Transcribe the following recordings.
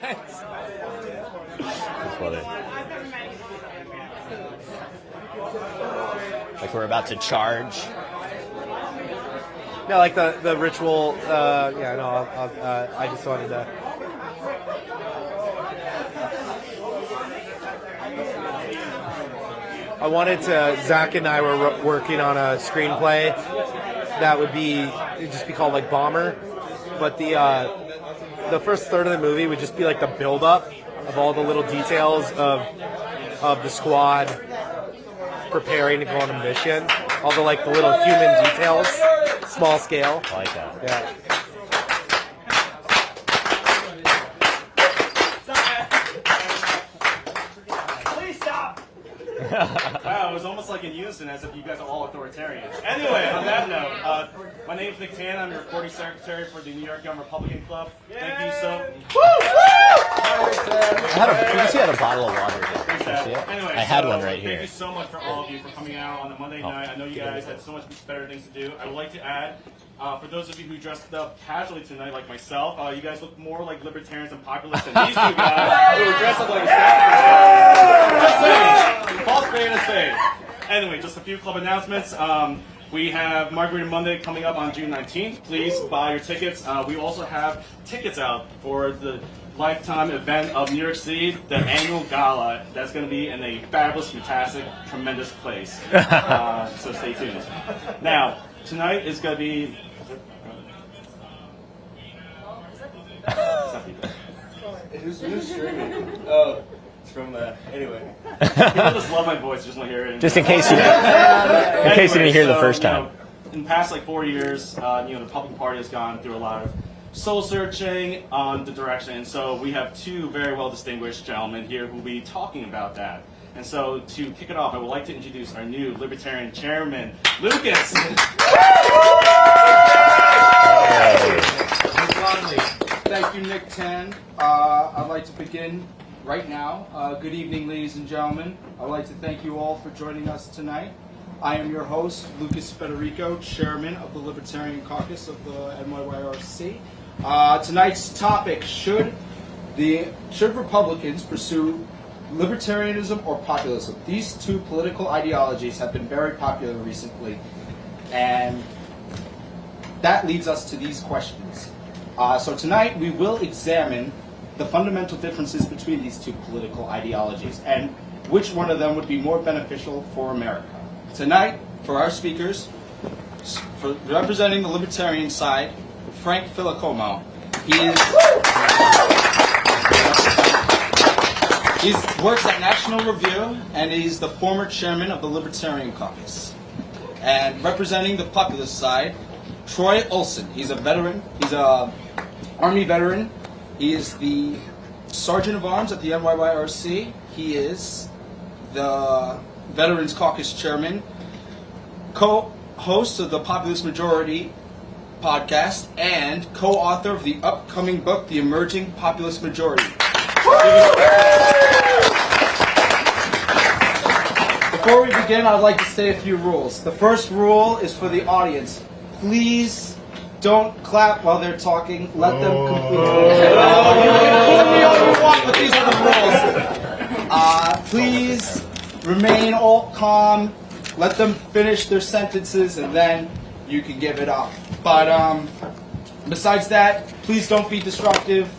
That's funny. Like we're about to charge. No, like the ritual. Yeah, no. I just wanted to. I wanted to. Zach and I were working on a screenplay that would it'd just be called like Bomber, but the first third of the movie would just be like the build-up of all the little details of the squad preparing to go on a mission. All the like the little human details, small scale. I like that. Yeah. Please stop! Wow, it was almost like in unison, as if you guys are all authoritarians. Anyway, on that note, my name is Nick Tan. I'm the recording secretary for the New York Young Republican Club. Thank you so. You see, I had a bottle of water here. Anyway, I had one right here. Thank you so much for all of you for coming out on a Monday night. I know you guys had so much better things to do. I would like to add, for those of you who dressed up casually tonight, like myself, you guys look more like libertarians and populists than these two guys who were dressed up like a Just saying. False spade and a spade. Anyway, just a few club announcements. We have Margarita Monday coming up on June 19th. Please buy your tickets. We also have tickets out for the lifetime event of New York City, the annual gala. That's going to be in a fabulous, fantastic, tremendous place. So stay tuned. Now, tonight is going to be... Who's streaming? Oh, it's from anyway. People just love my voice, just want to hear it. Just in case you didn't hear the first time. In the past 4 years, the Republican Party has gone through a lot of soul searching on the direction, and so we have two very well distinguished gentlemen here who will be talking about that. And so to kick it off, I would like to introduce our new Libertarian Chairman, Lucas. Thank you, Nick Tan. I'd like to begin right now. Good evening, ladies and gentlemen. I'd like to thank you all for joining us tonight. I am your host, Lucas Federico, Chairman of the Libertarian Caucus of the NYYRC. Tonight's topic, should Republicans pursue libertarianism or populism? These two political ideologies have been very popular recently, and that leads us to these questions. So tonight we will examine the fundamental differences between these two political ideologies and which one of them would be more beneficial for America. Tonight, for our speakers, for representing the libertarian side, Frank Filicomo. He works at National Review, and he's the former chairman of the Libertarian Caucus. And representing the populist side, Troy Olson. He's a veteran. He's a Army veteran. He is the Sergeant of Arms at the NYYRC. He is the Veterans Caucus Chairman, co-host of the Populist Majority podcast, and co-author of the upcoming book, The Emerging Populist Majority. Before we begin, I'd like to say a few rules. The first rule is for the audience. Please don't clap while they're talking. Let them complete. You can call me all you want, but these are the rules. Please remain all calm. Let them finish their sentences, and then you can give it up. But besides that, please don't be disruptive.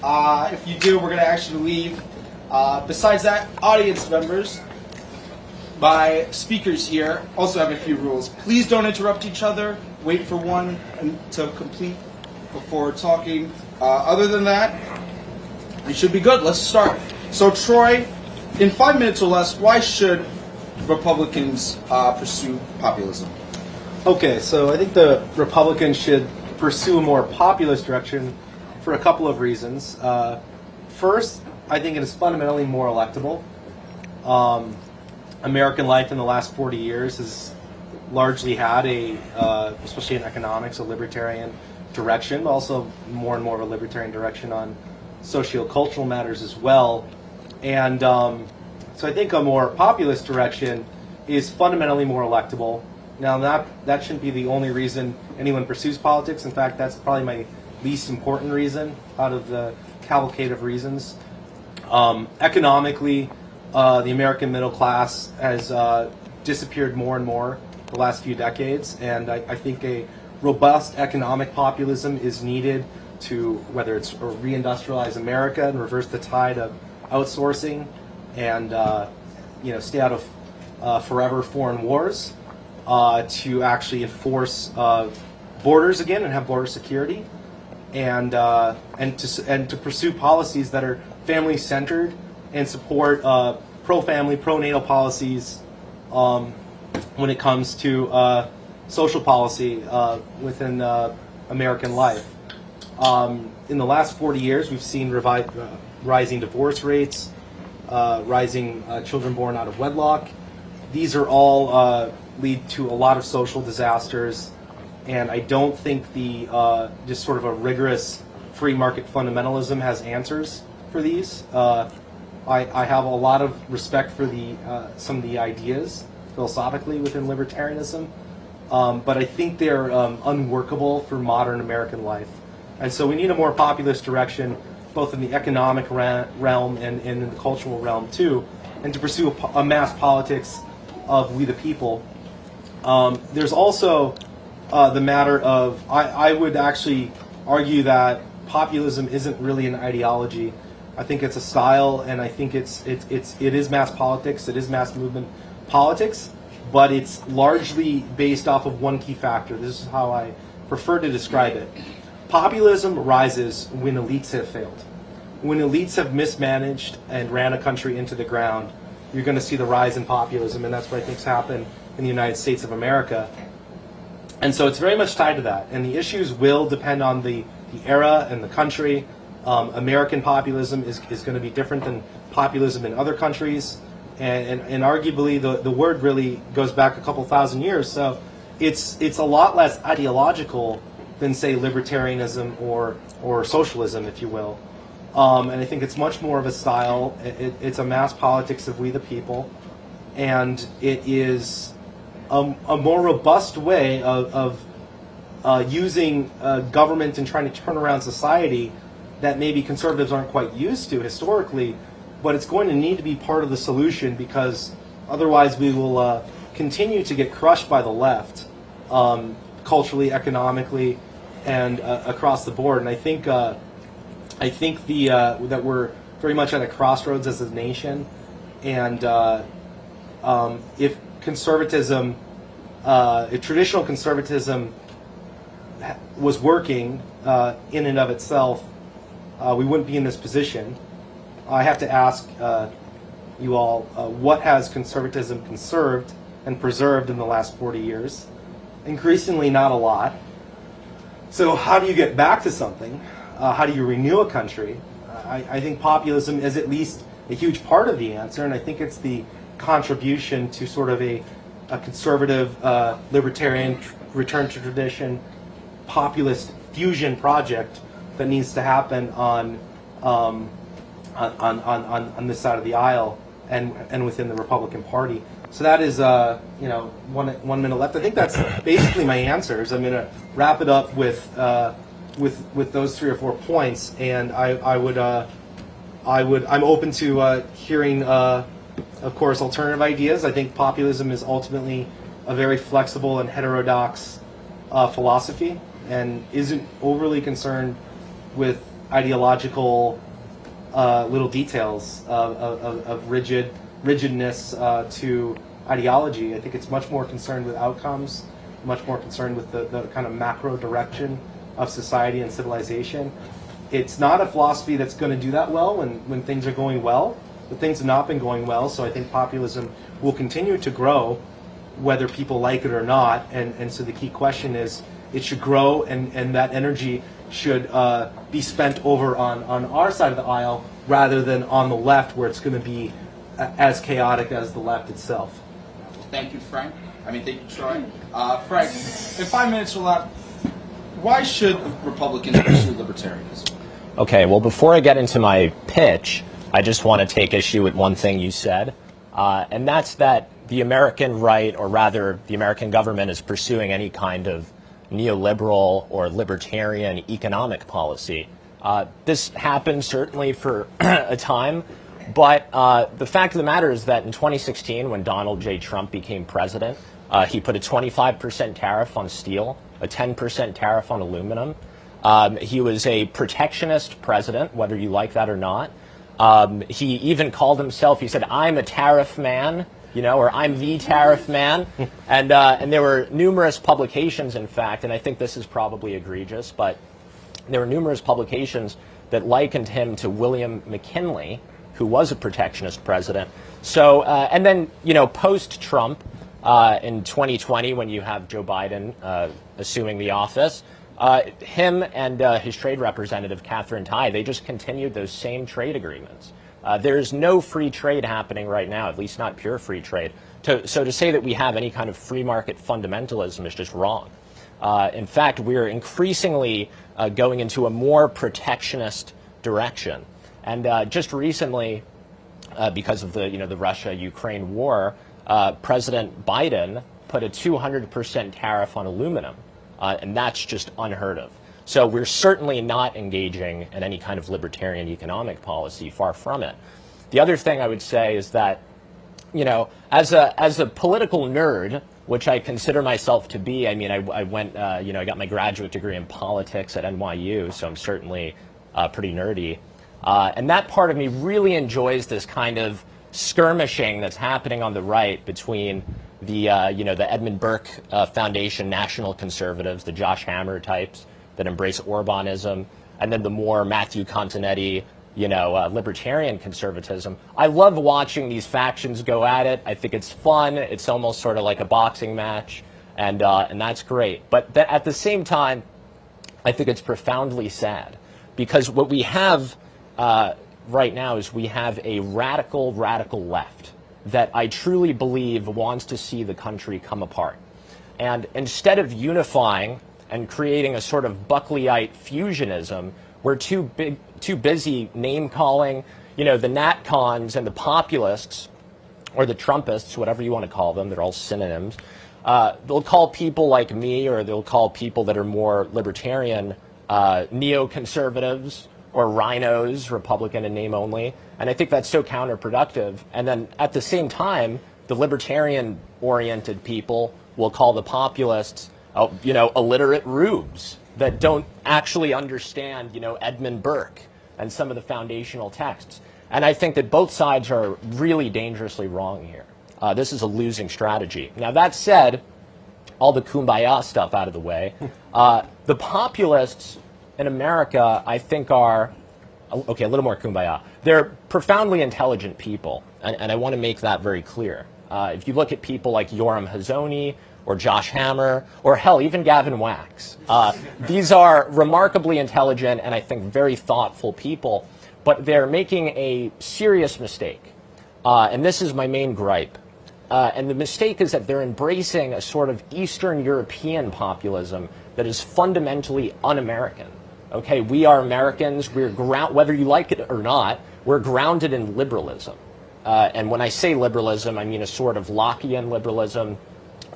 If you do, we're going to actually leave. Besides that, audience members, my speakers here also have a few rules. Please don't interrupt each other. Wait for one to complete before talking. Other than that, you should be good. Let's start. So, Troy, in 5 minutes or less, why should Republicans pursue populism? Okay, so I think the Republicans should pursue a more populist direction for a couple of reasons. First, I think it is fundamentally more electable. American life in the last 40 years has largely had especially in economics, a libertarian direction, but also more and more of a libertarian direction on socio-cultural matters as well. And so I think a more populist direction is fundamentally more electable. Now, that shouldn't be the only reason anyone pursues politics. In fact, that's probably my least important reason out of the cavalcade of reasons. Economically, the American middle class has disappeared more and more the last few decades, and I think a robust economic populism is needed to, whether it's reindustrialize America and reverse the tide of outsourcing and stay out of forever foreign wars, to actually enforce borders again and have border security, and to pursue policies that are family centered and support pro-family, pro-natal policies when it comes to social policy within American life. In the last 40 years, we've seen rising divorce rates, rising children born out of wedlock. These are all lead to a lot of social disasters, and I don't think the just sort of a rigorous free market fundamentalism has answers for these. I have a lot of respect for some of the ideas philosophically within libertarianism, but I think they're unworkable for modern American life. And so we need a more populist direction, both in the economic realm and in the cultural realm too, and to pursue a mass politics of we the people. There's also the matter of, I would actually argue that populism isn't really an ideology. I think it's a style, and I think it is mass politics, it is mass movement politics, but it's largely based off of one key factor. This is how I prefer to describe it. Populism rises when elites have failed. When elites have mismanaged and ran a country into the ground, you're going to see the rise in populism, and that's what I think's happened in the United States of America. And so it's very much tied to that. And the issues will depend on the era and the country. American populism is going to be different than populism in other countries. And arguably, the word really goes back a couple thousand years. So it's a lot less ideological than, say, libertarianism or socialism, if you will. And I think it's much more of a style. It's a mass politics of we the people. And it is a more robust way of using government and trying to turn around society that maybe conservatives aren't quite used to historically, but it's going to need to be part of the solution, because otherwise we will continue to get crushed by the left, culturally, economically, and across the board. And I think that we're very much at a crossroads as a nation, and if conservatism, if traditional conservatism was working in and of itself, we wouldn't be in this position. I have to ask you all, what has conservatism conserved and preserved in the last 40 years? Increasingly, not a lot. So how do you get back to something? How do you renew a country? I think populism is at least a huge part of the answer, and I think it's the contribution to sort of a conservative, libertarian, return to tradition, populist fusion project that needs to happen on this side of the aisle and within the Republican Party. So that is, 1 minute left. I think that's basically my answers. I'm going to wrap it up with those 3 or 4 points, and I'm open to hearing, of course, alternative ideas. I think populism is ultimately a very flexible and heterodox philosophy, and isn't overly concerned with ideological little details of rigidness to ideology. I think it's much more concerned with outcomes, much more concerned with the kind of macro direction of society and civilization. It's not a philosophy that's going to do that well when things are going well, but things have not been going well, so I think populism will continue to grow whether people like it or not, and so the key question is, it should grow, and that energy should be spent over on our side of the aisle rather than on the left, where it's going to be as chaotic as the left itself. Thank you, Frank. Thank you, Troy. Frank, in 5 minutes or left, why should Republicans pursue libertarianism? Okay, well, before I get into my pitch, I just want to take issue with one thing you said, and that's that the American right, or rather the American government, is pursuing any kind of neoliberal or libertarian economic policy. This happened certainly for a time, but the fact of the matter is that in 2016, when Donald J. Trump became president, he put a 25% tariff on steel, a 10% tariff on aluminum. He was a protectionist president, whether you like that or not. He even called himself, he said, "I'm a tariff man," or "I'm the tariff man." And there were numerous publications, in fact, and I think this is probably egregious, but there were numerous publications that likened him to William McKinley, who was a protectionist president. So, and then, post-Trump, in 2020, when you have Joe Biden assuming the office, him and his trade representative, Catherine Tai, they just continued those same trade agreements. There's no free trade happening right now, at least not pure free trade. So to say that we have any kind of free market fundamentalism is just wrong. In fact, we're increasingly going into a more protectionist direction. And just recently, because of the Russia-Ukraine war, President Biden put a 200% tariff on aluminum, and that's just unheard of. So we're certainly not engaging in any kind of libertarian economic policy, far from it. The other thing I would say is that, as a political nerd, which I consider myself to be, I mean, I went, I got my graduate degree in politics at NYU, so I'm certainly pretty nerdy. And that part of me really enjoys this kind of skirmishing that's happening on the right between the Edmund Burke Foundation national conservatives, the Josh Hammer types that embrace Orbanism, and then the more Matthew Continetti, libertarian conservatism. I love watching these factions go at it. I think it's fun. It's almost sort of like a boxing match, and that's great. But at the same time, I think it's profoundly sad, because what we have right now is we have a radical left that I truly believe wants to see the country come apart. And instead of unifying and creating a sort of Buckleyite fusionism, we're too busy name-calling, the NatCons and the populists, or the Trumpists, whatever you want to call them, they're all synonyms. They'll call people like me, or they'll call people that are more libertarian, neoconservatives, or rhinos, Republican in name only. And I think that's so counterproductive. And then at the same time, the libertarian-oriented people will call the populists, illiterate rubes that don't actually understand, Edmund Burke and some of the foundational texts. And I think that both sides are really dangerously wrong here. This is a losing strategy. Now, that said, all the kumbaya stuff out of the way, the populists in America, I think, are, okay, a little more kumbaya. They're profoundly intelligent people, and I want to make that very clear. If you look at people like Yoram Hazony, or Josh Hammer, or hell, even Gavin Wax, these are remarkably intelligent and I think very thoughtful people, but they're making a serious mistake. And this is my main gripe. And the mistake is that they're embracing a sort of Eastern European populism that is fundamentally un-American. Okay, we are Americans. We're whether you like it or not, we're grounded in liberalism. And when I say liberalism, I mean a sort of Lockean liberalism,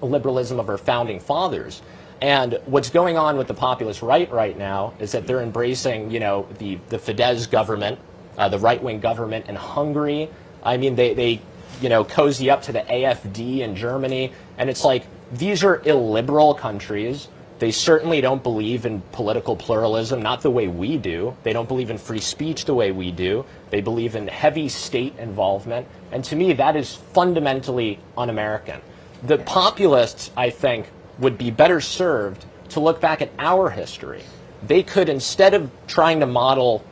a liberalism of our founding fathers. And what's going on with the populist right now is that they're embracing, the Fidesz government, the right-wing government in Hungary. I mean, they cozy up to the AfD in Germany, and it's like, these are illiberal countries. They certainly don't believe in political pluralism, not the way we do. They don't believe in free speech the way we do. They believe in heavy state involvement. And to me, that is fundamentally un-American. The populists, I think, would be better served to look back at our history. They could, instead of trying to model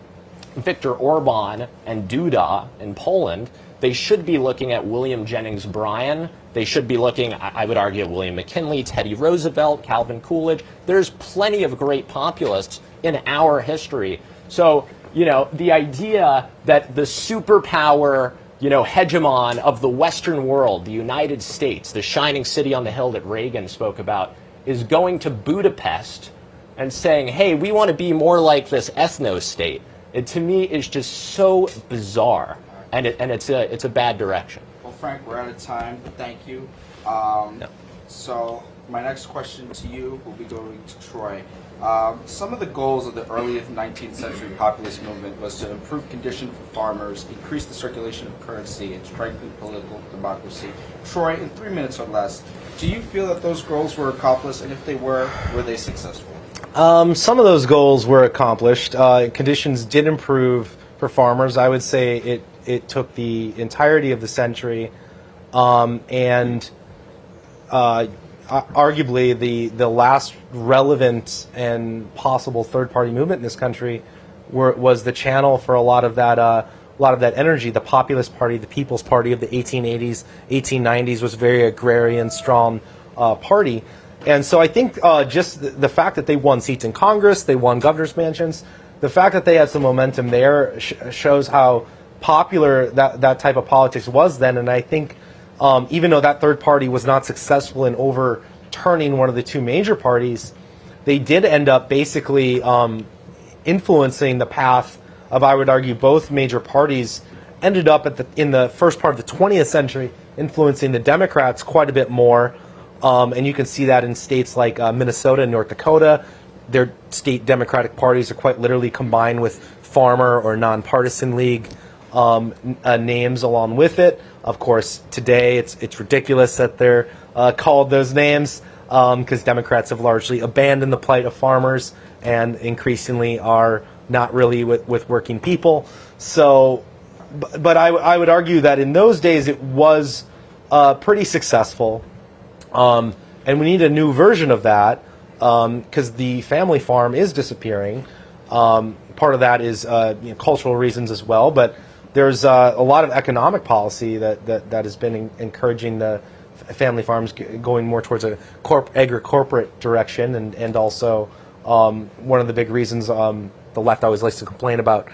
Viktor Orban and Duda in Poland, they should be looking at William Jennings Bryan. They should be looking, I would argue, at William McKinley, Teddy Roosevelt, Calvin Coolidge. There's plenty of great populists in our history. So, the idea that the superpower, hegemon of the Western world, the United States, the shining city on the hill that Reagan spoke about, is going to Budapest and saying, hey, we want to be more like this ethno-state. It, to me, is just so bizarre, and it's a bad direction. Well, Frank, we're out of time, but thank you. No. So my next question to you will be going to Troy. Some of the goals of the early 19th century populist movement was to improve conditions for farmers, increase the circulation of currency, and strengthen political democracy. Troy, in 3 minutes or less, do you feel that those goals were accomplished, and if they were they successful? Some of those goals were accomplished. Conditions did improve for farmers. I would say it took the entirety of the century, and arguably the last relevant and possible third-party movement in this country was the channel for a lot of that energy. The Populist Party, the People's Party of the 1880s, 1890s was a very agrarian, strong party. And so I think just the fact that they won seats in Congress, they won governor's mansions, the fact that they had some momentum there shows how popular that type of politics was then. And I think even though that third party was not successful in overturning one of the two major parties, they did end up basically influencing the path of, I would argue, both major parties. Ended up in the first part of the 20th century influencing the Democrats quite a bit more. And you can see that in states like Minnesota and North Dakota. Their state Democratic parties are quite literally combined with farmer or nonpartisan league names along with it. Of course, today it's ridiculous that they're called those names because Democrats have largely abandoned the plight of farmers and increasingly are not really with working people. So, but I would argue that in those days it was pretty successful. And we need a new version of that because the family farm is disappearing. Part of that is cultural reasons as well, but there's a lot of economic policy that has been encouraging the family farms going more towards a agri-corporate direction, and also one of the big reasons the left always likes to complain about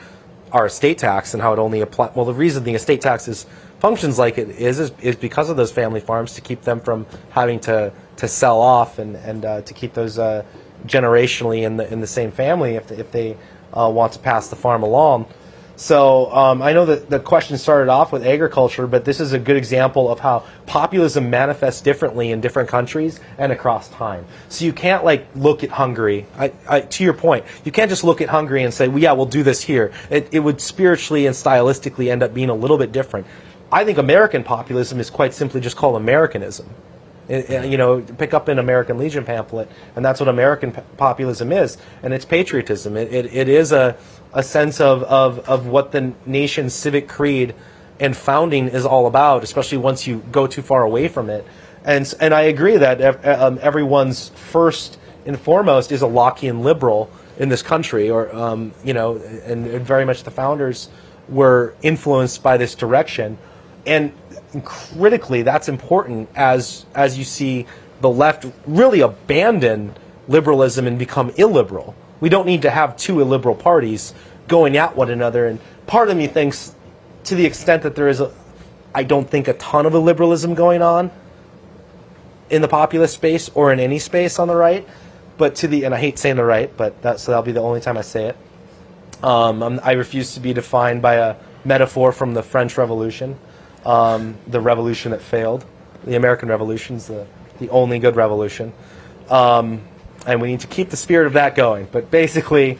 our estate tax and how it only applies. Well, the reason the estate tax functions like it is because of those family farms, to keep them from having to sell off and to keep those generationally in the same family if they want to pass the farm along. So I know that the question started off with agriculture, but this is a good example of how populism manifests differently in different countries and across time. So you can't look at Hungary. To your point, you can't just look at Hungary and say, well, yeah, we'll do this here. It would spiritually and stylistically end up being a little bit different. I think American populism is quite simply just called Americanism. Pick up an American Legion pamphlet, and that's what American populism is, and it's patriotism. It is a sense of what the nation's civic creed and founding is all about, especially once you go too far away from it. And I agree that everyone's first and foremost is a Lockean liberal in this country, and very much the founders were influenced by this direction. And critically, that's important as you see the left really abandon liberalism and become illiberal. We don't need to have two illiberal parties going at one another. And part of me thinks, to the extent that there is I don't think a ton of illiberalism going on in the populist space or in any space on the right. But and I hate saying the right, but that'll be the only time I say it. I refuse to be defined by a metaphor from the French Revolution. The revolution that failed. The American Revolution's the only good revolution. And we need to keep the spirit of that going. But basically,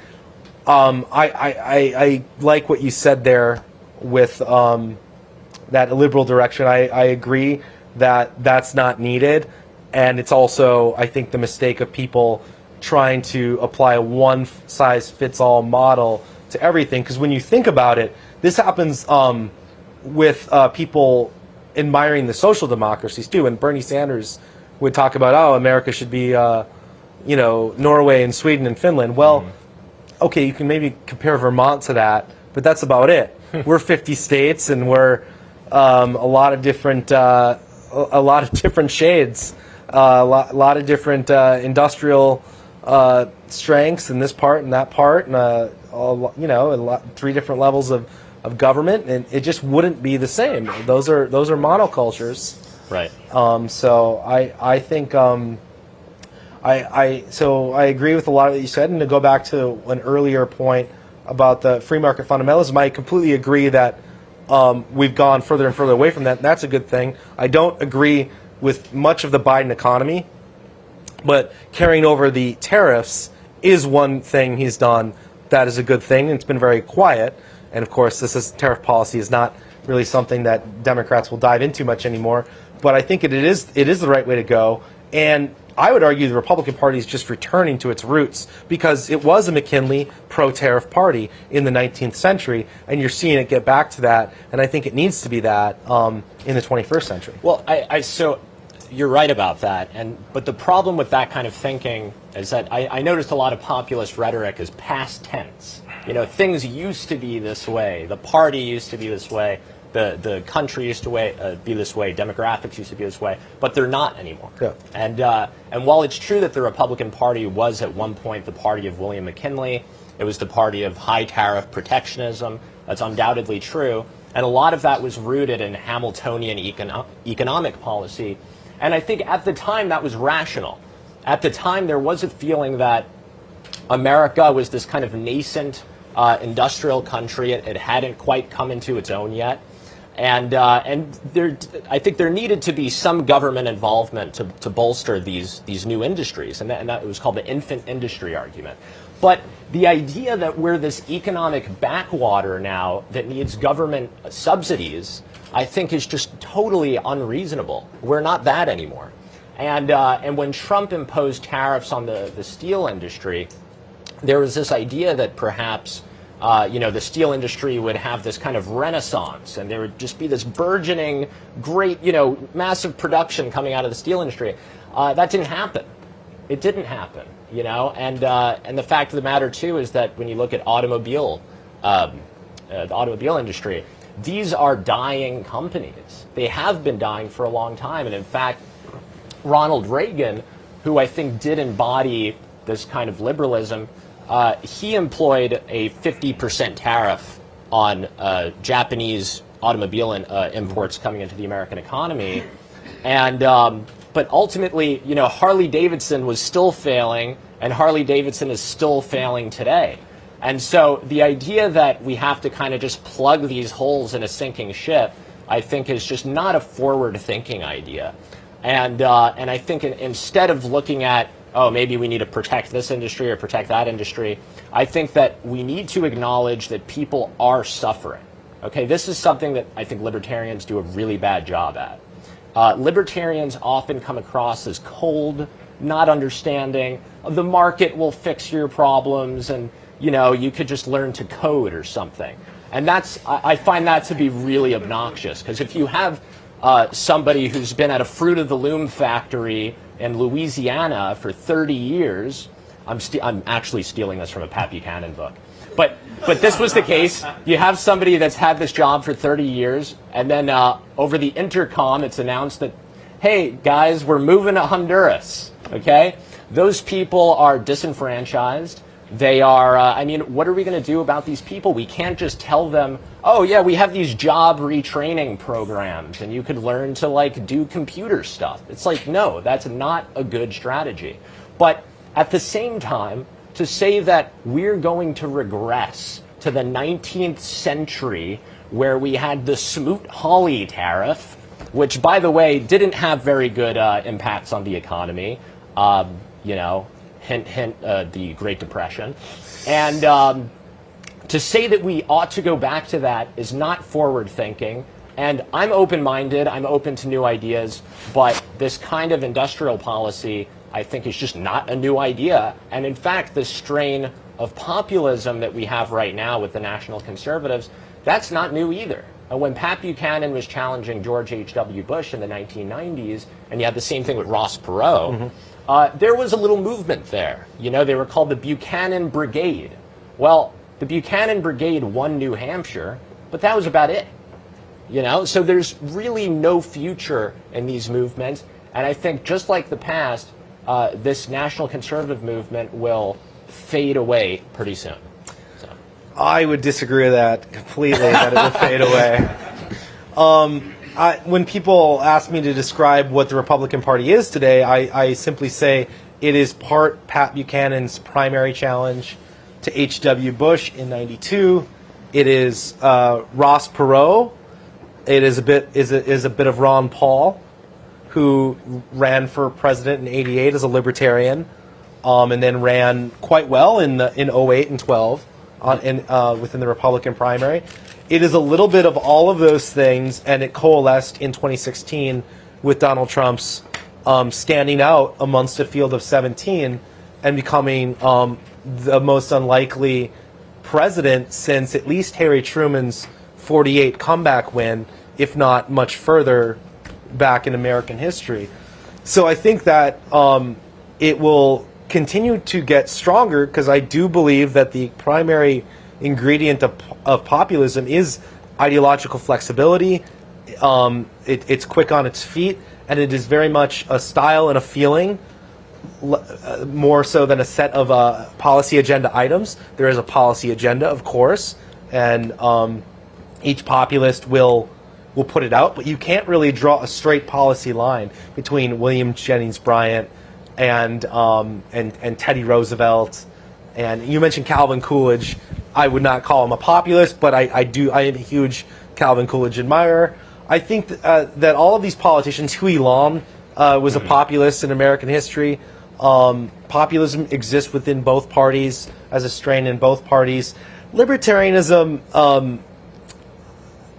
I like what you said there with that illiberal direction. I agree that that's not needed. And it's also, I think, the mistake of people trying to apply a one-size-fits-all model to everything. Because when you think about it, this happens with people admiring the social democracies too. And Bernie Sanders would talk about, America should be, Norway and Sweden and Finland. Well, okay, you can maybe compare Vermont to that, but that's about it. We're 50 states, and we're a lot of different shades, a lot of different industrial strengths in this part and that part, and three different levels of government, and it just wouldn't be the same. Those are monocultures. Right. So I think I agree with a lot of what you said, and to go back to an earlier point about the free market fundamentalism, I completely agree that we've gone further and further away from that. And that's a good thing. I don't agree with much of the Biden economy. But carrying over the tariffs is one thing he's done that is a good thing. It's been very quiet. And of course, tariff policy is not really something that Democrats will dive into much anymore. But I think it is the right way to go. And I would argue the Republican Party is just returning to its roots, because it was a McKinley pro-tariff party in the 19th century, and you're seeing it get back to that. And I think it needs to be that in the 21st century. Well, so you're right about that. But the problem with that kind of thinking is that I noticed a lot of populist rhetoric is past tense. You know, things used to be this way. The party used to be this way. The country used to be this way. Demographics used to be this way, but they're not anymore. Yeah. And while it's true that the Republican Party was at one point the party of William McKinley, it was the party of high tariff protectionism. That's undoubtedly true, and a lot of that was rooted in Hamiltonian economic policy. And I think at the time that was rational. At the time there was a feeling that America was this kind of nascent industrial country. It hadn't quite come into its own yet. And I think there needed to be some government involvement to bolster these new industries, and that was called the infant industry argument. But the idea that we're this economic backwater now that needs government subsidies, I think, is just totally unreasonable. We're not that anymore. And when Trump imposed tariffs on the steel industry, there was this idea that perhaps the steel industry would have this kind of renaissance, and there would just be this burgeoning, great, massive production coming out of the steel industry. That didn't happen. It didn't happen, and the fact of the matter too is that when you look at the automobile industry, these are dying companies. They have been dying for a long time, and in fact, Ronald Reagan, who I think did embody this kind of liberalism, he employed a 50% tariff on Japanese automobile imports coming into the American economy. And but ultimately, Harley-Davidson was still failing, and Harley-Davidson is still failing today. And so the idea that we have to kind of just plug these holes in a sinking ship, I think, is just not a forward-thinking idea. And I think instead of looking at, oh, maybe we need to protect this industry or protect that industry, I think that we need to acknowledge that people are suffering. Okay, this is something that I think libertarians do a really bad job at. Libertarians often come across as cold, not understanding. The market will fix your problems, and you could just learn to code or something. And I find that to be really obnoxious, because if you have somebody who's been at a Fruit of the Loom factory in Louisiana for 30 years, I'm actually stealing this from a Pat Buchanan book, but this was the case. You have somebody that's had this job for 30 years, and then over the intercom it's announced that, hey guys, we're moving to Honduras. Okay, those people are disenfranchised. They are, what are we going to do about these people? We can't just tell them, oh yeah, we have these job retraining programs and you could learn to do computer stuff. It's like, no, that's not a good strategy. But at the same time, to say that we're going to regress to the 19th century where we had the Smoot-Hawley tariff, which, by the way, didn't have very good impacts on the economy, hint, hint, the Great Depression. And to say that we ought to go back to that is not forward thinking. And I'm open-minded, I'm open to new ideas, but this kind of industrial policy, I think, is just not a new idea. And in fact, the strain of populism that we have right now with the National Conservatives, that's not new either. When Pat Buchanan was challenging George H.W. Bush in the 1990s, and you had the same thing with Ross Perot, there was a little movement there. They were called the Buchanan Brigade. Well, the Buchanan Brigade won New Hampshire, but that was about it. So there's really no future in these movements. And I think just like the past, this national conservative movement will fade away pretty soon. So. I would disagree with that completely, that it will fade away. When people ask me to describe what the Republican Party is today, I simply say it is part Pat Buchanan's primary challenge to H.W. Bush in '92. It is Ross Perot. It is a bit of Ron Paul. who ran for president in '88 as a libertarian, and then ran quite well in '08 and 12 within the Republican primary. It is a little bit of all of those things, and it coalesced in 2016 with Donald Trump's standing out amongst a field of 17 and becoming the most unlikely president since at least Harry Truman's '48 comeback win, if not much further back in American history. So I think that it will continue to get stronger, because I do believe that the primary ingredient of populism is ideological flexibility. It's quick on its feet, and it is very much a style and a feeling, more so than a set of policy agenda items. There is a policy agenda, of course, and each populist will put it out, but you can't really draw a straight policy line between William Jennings Bryan and Teddy Roosevelt. And you mentioned Calvin Coolidge. I would not call him a populist, but I am a huge Calvin Coolidge admirer. I think that all of these politicians, Huey Long was a populist in American history. Populism exists within both parties as a strain in both parties. Libertarianism,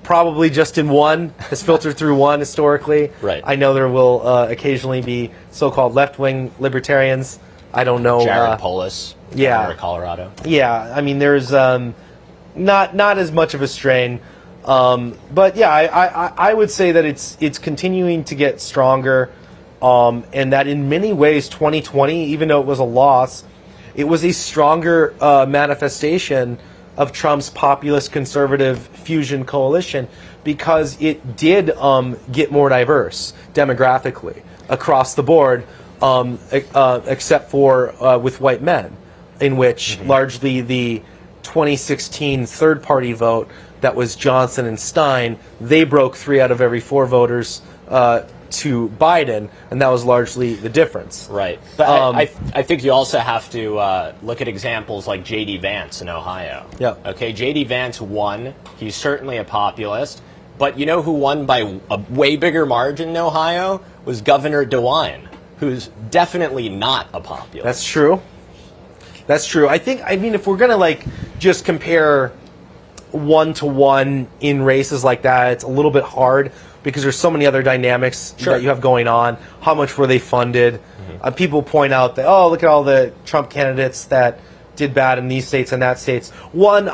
probably just in one, has filtered through one historically. Right. I know there will occasionally be so-called left-wing libertarians. I don't know. Jared Polis, yeah, of Colorado. Yeah, I mean, there's not as much of a strain, but yeah, I would say that it's continuing to get stronger, and that in many ways, 2020, even though it was a loss, it was a stronger manifestation of Trump's populist conservative fusion coalition, because it did get more diverse demographically across the board, except for with white men, in which largely the 2016 third-party vote that was Johnson and Stein, they broke 3 out of every 4 voters to Biden, and that was largely the difference. Right. But I think you also have to look at examples like J.D. Vance in Ohio. Yeah. Okay, J.D. Vance won. He's certainly a populist. But you know who won by a way bigger margin in Ohio? Was Governor DeWine, who's definitely not a populist. That's true. That's true. I mean, if we're going to just compare one-to-one in races like that, it's a little bit hard, because there's so many other dynamics that you have going on. How much were they funded? People point out that, look at all the Trump candidates that did bad in these states and that states. One,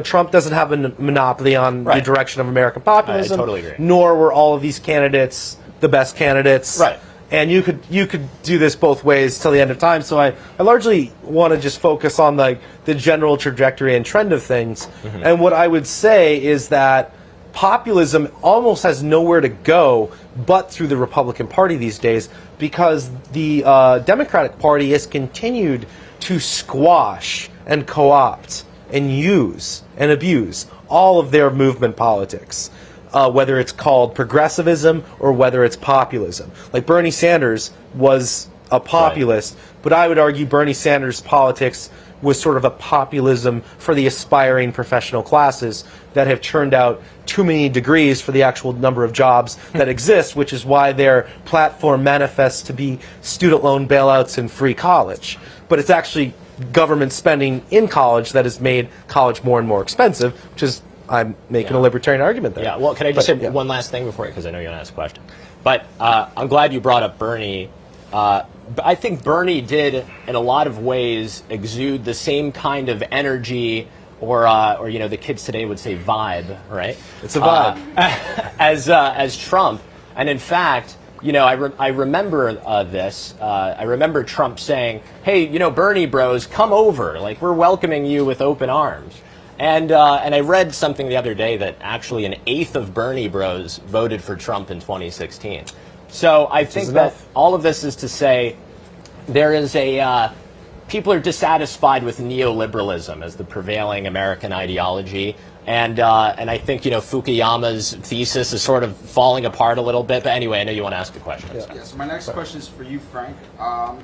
Trump doesn't have a monopoly on the direction of American populism. I totally agree. Nor were all of these candidates the best candidates. Right. And you could do this both ways till the end of time. So I largely want to just focus on the general trajectory and trend of things. And what I would say is that populism almost has nowhere to go but through the Republican Party these days, because the Democratic Party has continued to squash and co-opt and use and abuse all of their movement politics, whether it's called progressivism or whether it's populism. Like Bernie Sanders was a populist, but I would argue Bernie Sanders' politics was sort of a populism for the aspiring professional classes that have churned out too many degrees for the actual number of jobs that exist, which is why their platform manifests to be student loan bailouts and free college. But it's actually government spending in college that has made college more and more expensive, which is, I'm making a libertarian argument there. Yeah, well, can I just say one last thing before, because I know you're going to ask a question. But I'm glad you brought up Bernie. But I think Bernie did, in a lot of ways, exude the same kind of energy, or the kids today would say vibe, right? It's a vibe. As Trump. And in fact, I remember this. I remember Trump saying, "Hey, Bernie bros, come over. Like, we're welcoming you with open arms." And I read something the other day that actually 1/8 of Bernie bros voted for Trump in 2016. So I think that all of this is to say there is people are dissatisfied with neoliberalism as the prevailing American ideology. And I think, Fukuyama's thesis is sort of falling apart a little bit. But anyway, I know you want to ask a question. Yeah, so my next question is for you, Frank.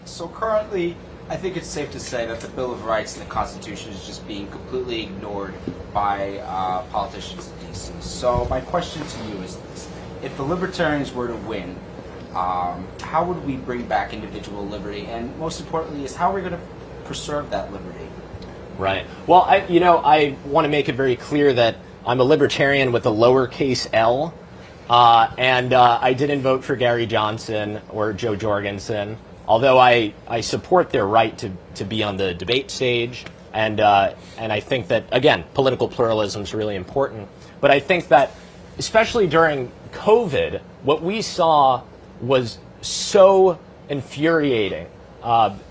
So currently, I think it's safe to say that the Bill of Rights and the Constitution is just being completely ignored by politicians in D.C. So my question to you is this. If the Libertarians were to win, how would we bring back individual liberty? And most importantly, is how are we going to preserve that liberty? Right. Well, I want to make it very clear that I'm a libertarian with a lowercase L, and I didn't vote for Gary Johnson or Joe Jorgensen, although I support their right to be on the debate stage, and I think that, again, political pluralism is really important. But I think that, especially during COVID, what we saw was so infuriating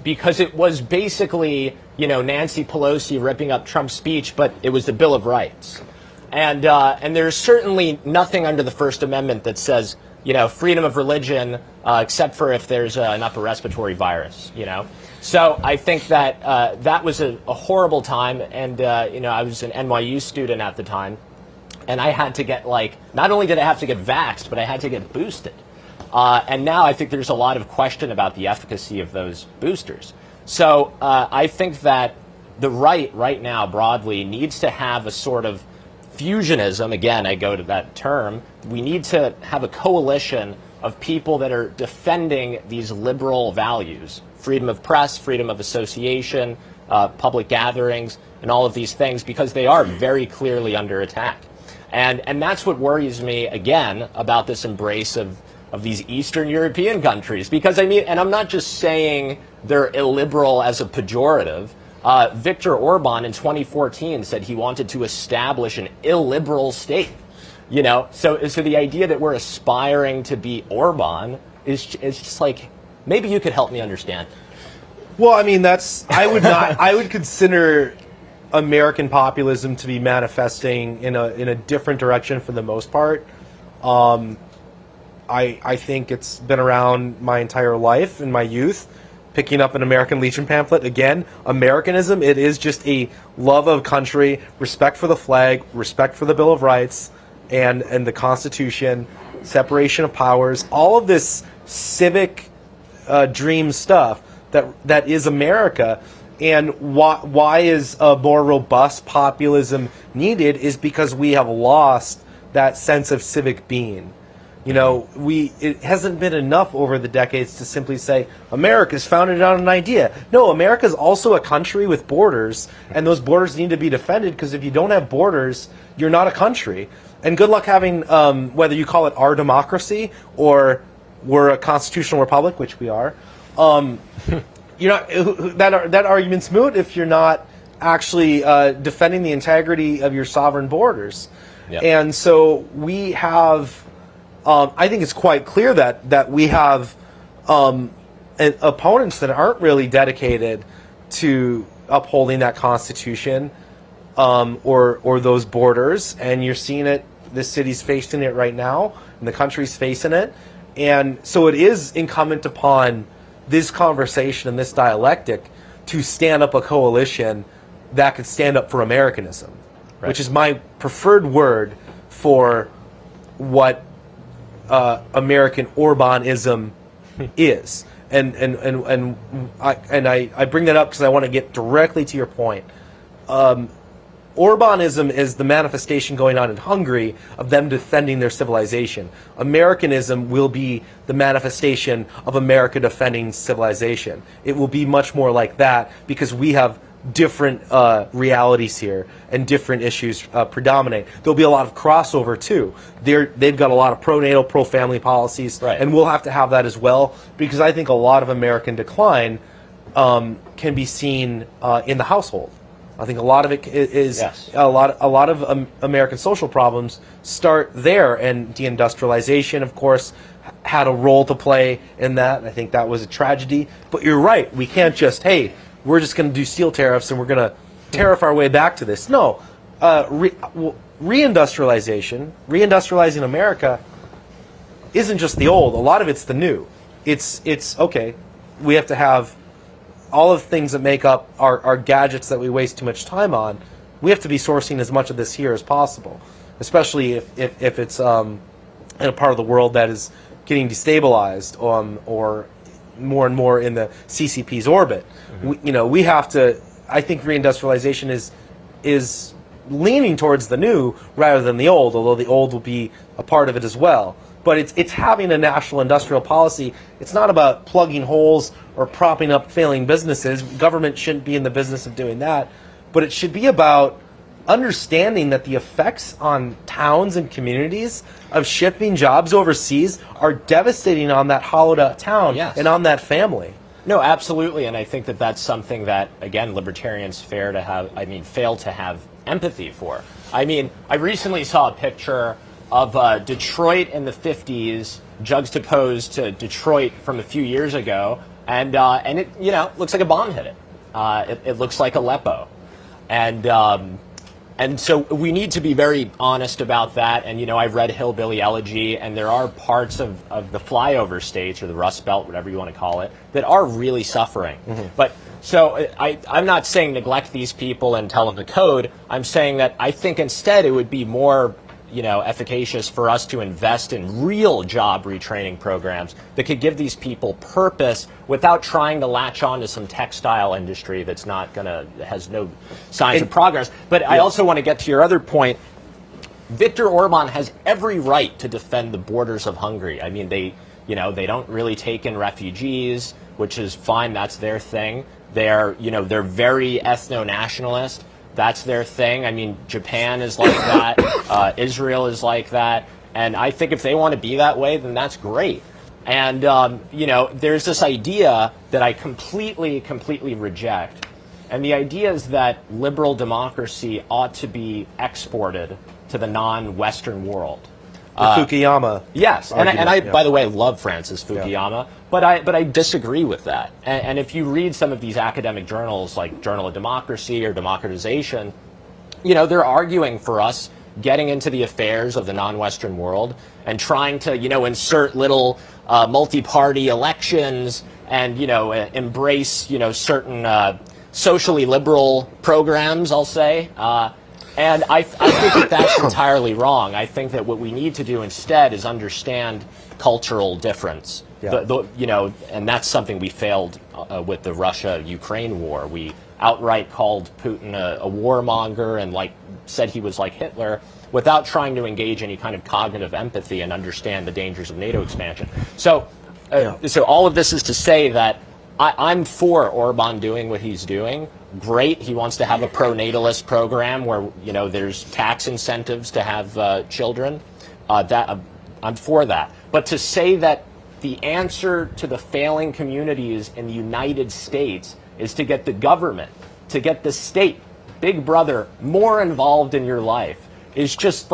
because it was basically, Nancy Pelosi ripping up Trump's speech, but it was the Bill of Rights. And there's certainly nothing under the First Amendment that says, freedom of religion, except for if there's an upper respiratory virus, So I think that that was a horrible time. And, I was an NYU student at the time. And I had to get, not only did I have to get vaxxed, but I had to get boosted. And now I think there's a lot of question about the efficacy of those boosters. So I think that the right now, broadly, needs to have a sort of fusionism. Again, I go to that term. We need to have a coalition of people that are defending these liberal values: freedom of press, freedom of association, public gatherings, and all of these things, because they are very clearly under attack. And that's what worries me, again, about this embrace of these Eastern European countries. Because, and I'm not just saying they're illiberal as a pejorative. Viktor Orban in 2014 said he wanted to establish an illiberal state. So the idea that we're aspiring to be Orban is just maybe you could help me understand. Well, I would consider American populism to be manifesting in a different direction for the most part. I think it's been around my entire life in my youth. Picking up an American Legion pamphlet, again, Americanism, it is just a love of country, respect for the flag, respect for the Bill of Rights, and the Constitution, separation of powers, all of this civic dream stuff that is America. And why is a more robust populism needed is because we have lost that sense of civic being. It hasn't been enough over the decades to simply say America's founded on an idea. No, America's also a country with borders, and those borders need to be defended, because if you don't have borders, you're not a country. And good luck having, whether you call it our democracy or we're a constitutional republic, which we are, you're not, that argument's moot if you're not actually defending the integrity of your sovereign borders. Yep. And so we have... I think it's quite clear that we have opponents that aren't really dedicated to upholding that Constitution or those borders, and you're seeing it. This city's facing it right now, and the country's facing it, and so it is incumbent upon this conversation and this dialectic to stand up a coalition that could stand up for Americanism, right, which is my preferred word for what American Orbanism is, and I bring that up because I want to get directly to your point. Orbanism is the manifestation going on in Hungary of them defending their civilization. Americanism will be the manifestation of America defending civilization. It will be much more like that because we have different realities here and different issues predominate. There'll be a lot of crossover too. They've got a lot of pro-NATO, pro-family policies, right, and we'll have to have that as well, because I think a lot of American decline can be seen in the household. I think a lot of it is yes, a lot of American social problems start there, and deindustrialization, of course, had a role to play in that. I think that was a tragedy. But you're right. We can't just, hey, we're just going to do steel tariffs and we're going to tariff our way back to this. No. Reindustrializing America isn't just the old. A lot of it's the new. It's okay, we have to have all of the things that make up our gadgets that we waste too much time on. We have to be sourcing as much of this here as possible, especially if it's in a part of the world that is getting destabilized or more and more in the CCP's orbit. Mm-hmm. We have to. I think reindustrialization is leaning towards the new rather than the old, although the old will be a part of it as well. but it's having a national industrial policy. It's not about plugging holes or propping up failing businesses. Government shouldn't be in the business of doing that, but it should be about understanding that the effects on towns and communities of shipping jobs overseas are devastating on that hollowed out town and on that family. No, absolutely, and I think that that's something that, again, libertarians fail to have empathy for. I mean, I recently saw a picture of Detroit in the 50s juxtaposed to Detroit from a few years ago, and it, you know, looks like a bomb hit it. It looks like Aleppo, and so we need to be very honest about that. And, you know, I've read Hillbilly Elegy, and there are parts of the flyover states, or the Rust Belt, whatever you want to call it, that are really suffering. But so I'm not saying neglect these people and tell them the code. I'm saying that I think instead it would be more, you know, efficacious for us to invest in real job retraining programs that could give these people purpose without trying to latch on to some textile industry that's not has no signs of progress. But I also want to get to your other point. Viktor Orban has every right to defend the borders of Hungary. I mean, they don't really take in refugees, which is fine. That's their thing. They're very ethno-nationalist. That's their thing. I mean, Japan is like that. Israel is like that. And I think if they want to be that way, then that's great. And, you know, there's this idea that I completely reject. And the idea is that liberal democracy ought to be exported to the non-Western world. Fukuyama. Yes, and I by the way, love Francis Fukuyama, but I disagree with that. And if you read some of these academic journals, like Journal of Democracy or Democratization, you know, they're arguing for us getting into the affairs of the non-Western world and trying to, you know, insert little multi-party elections and, you know, embrace, you know, certain socially liberal programs, I'll say. And I think that that's entirely wrong. I think that what we need to do instead is understand cultural difference. You know, and that's something we failed with the Russia-Ukraine war. We outright called Putin a warmonger and said he was like Hitler without trying to engage any kind of cognitive empathy and understand the dangers of NATO expansion. So all of this is to say that I'm for Orban doing what he's doing. Great. He wants to have a pro-natalist program where, you know, there's tax incentives to have children. I'm for that. But to say that the answer to the failing communities in the United States is to get the government, to get the state, Big Brother, more involved in your life is just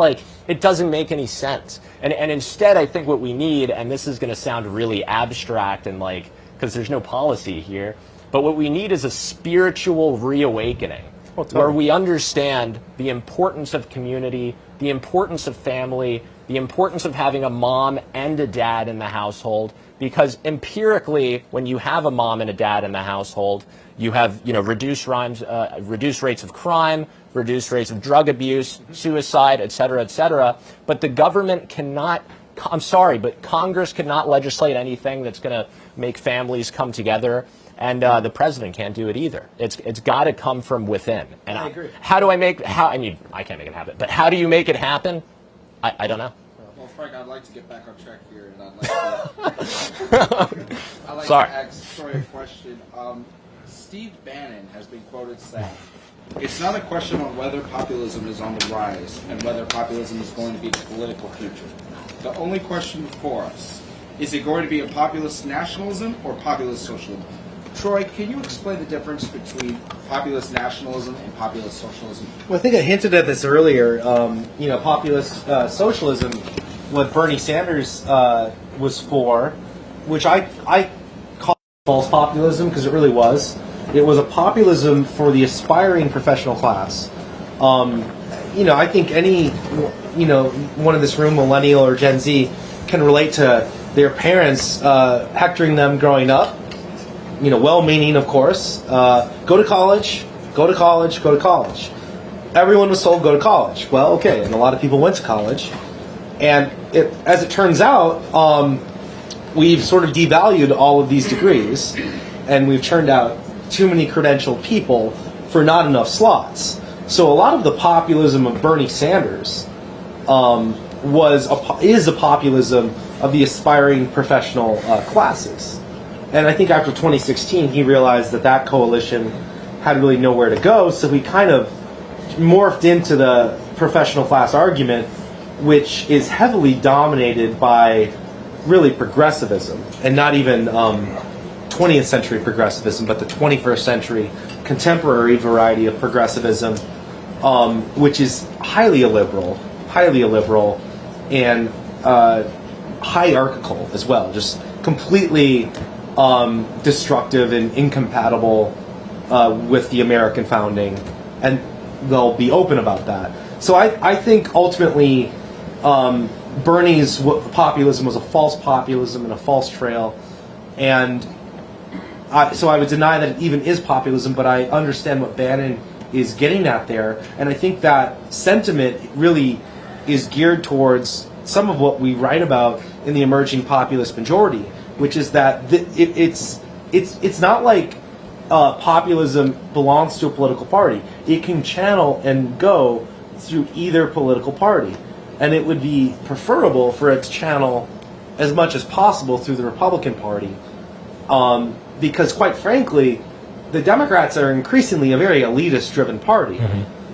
it doesn't make any sense. And instead, I think what we need, and this is going to sound really abstract and because there's no policy here, but what we need is a spiritual reawakening where we understand the importance of community, the importance of family, the importance of having a mom and a dad in the household, because empirically, when you have a mom and a dad in the household, you have, you know, reduced rates of crime, reduced rates of drug abuse, suicide, et cetera, but the government cannot, I'm sorry, but Congress cannot legislate anything that's going to make families come together. And the president can't do it either. It's got to come from within. And I agree. I mean, I can't make it happen. But how do you make it happen? I don't know. Well, Frank, I'd like to get back on track here, and I'd like to ask a question. Steve Bannon has been quoted saying, "It's not a question on whether populism is on the rise and whether populism is going to be the political future. The only question before us is it going to be a populist nationalism or populist socialism?" Troy, can you explain the difference between populist nationalism and populist socialism? Well, I think I hinted at this earlier. You know, populist socialism, what Bernie Sanders was for, which I call false populism because it really was. It was a populism for the aspiring professional class. You know, I think any, you know, one in this room, millennial or Gen Z, can relate to their parents hectoring them growing up. You know, well-meaning, of course. Go to college, go to college, go to college. Everyone was told go to college. Well, okay, and a lot of people went to college. And as it turns out, we've sort of devalued all of these degrees, and we've churned out too many credentialed people for not enough slots. So a lot of the populism of Bernie Sanders is a populism of the aspiring professional classes. And I think after 2016, he realized that coalition had really nowhere to go, so he kind of morphed into the professional class argument, which is heavily dominated by really progressivism, and not even 20th century progressivism, but the 21st century contemporary variety of progressivism, which is highly illiberal, and hierarchical as well, just completely destructive and incompatible with the American founding, and they'll be open about that. So I think ultimately Bernie's populism was a false populism and a false trail, and so I would deny that it even is populism, but I understand what Bannon is getting at there, and I think that sentiment really is geared towards some of what we write about in the emerging populist majority, which is that it's not like populism belongs to a political party. It can channel and go through either political party, and it would be preferable for it to channel as much as possible through the Republican Party, because quite frankly, the Democrats are increasingly a very elitist-driven party,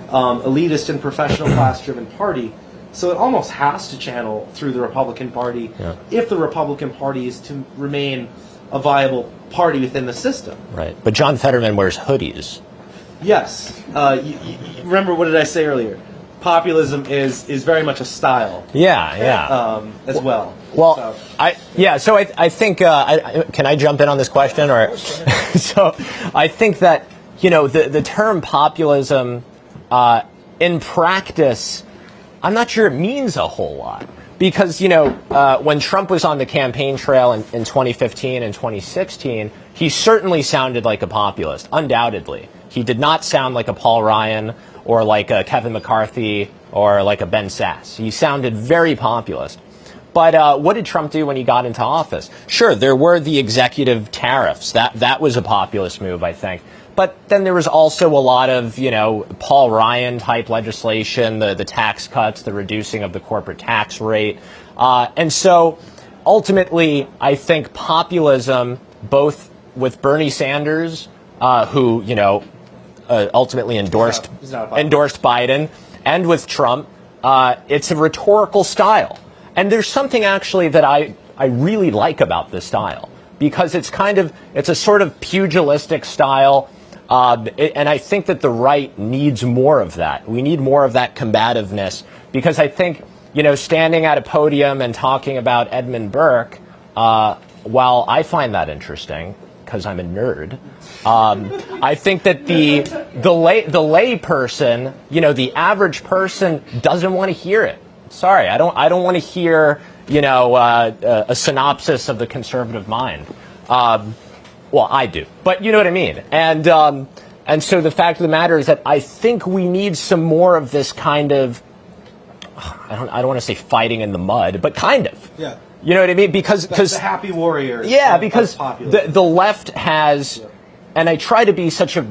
elitist and professional class-driven party. So it almost has to channel through the Republican Party if the Republican Party is to remain a viable party within the system. Right. But John Fetterman wears hoodies. Yes. You remember, what did I say earlier? Populism is very much a style. As well. Well, so. I think, can I jump in on this question? Or so I think that, the term populism in practice, I'm not sure it means a whole lot. Because, when Trump was on the campaign trail in 2015 and 2016, he certainly sounded like a populist, undoubtedly. He did not sound like a Paul Ryan or like a Kevin McCarthy or like a Ben Sasse. He sounded very populist. But what did Trump do when he got into office? Sure, there were the executive tariffs. That was a populist move, I think. But then there was also a lot of, Paul Ryan-type legislation, the tax cuts, the reducing of the corporate tax rate. And so, ultimately, I think populism, both with Bernie Sanders, who, ultimately endorsed Biden, and with Trump, it's a rhetorical style. And there's something, actually, that I really like about this style, because it's a sort of pugilistic style. And I think that the right needs more of that. We need more of that combativeness, because I think, standing at a podium and talking about Edmund Burke, while I find that interesting, because I'm a nerd, I think that the lay person, the average person, doesn't want to hear it. Sorry, I don't want to hear, a synopsis of the conservative mind. Well, I do, but you know what I mean. And so the fact of the matter is that I think we need some more of this kind of, I don't want to say fighting in the mud, but kind of. Yeah. You know what I mean? Because the happy warrior. Yeah, because the left has, and I try to be such a,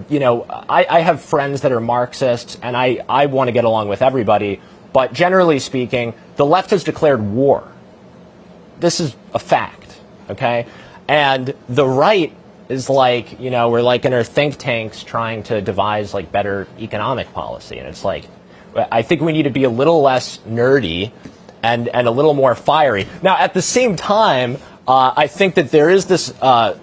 I have friends that are Marxists, and I want to get along with everybody, but generally speaking, the left has declared war. This is a fact, okay? And the right is like, we're like in our think tanks trying to devise like better economic policy. And it's like, I think we need to be a little less nerdy and a little more fiery. Now, at the same time, I think that there is this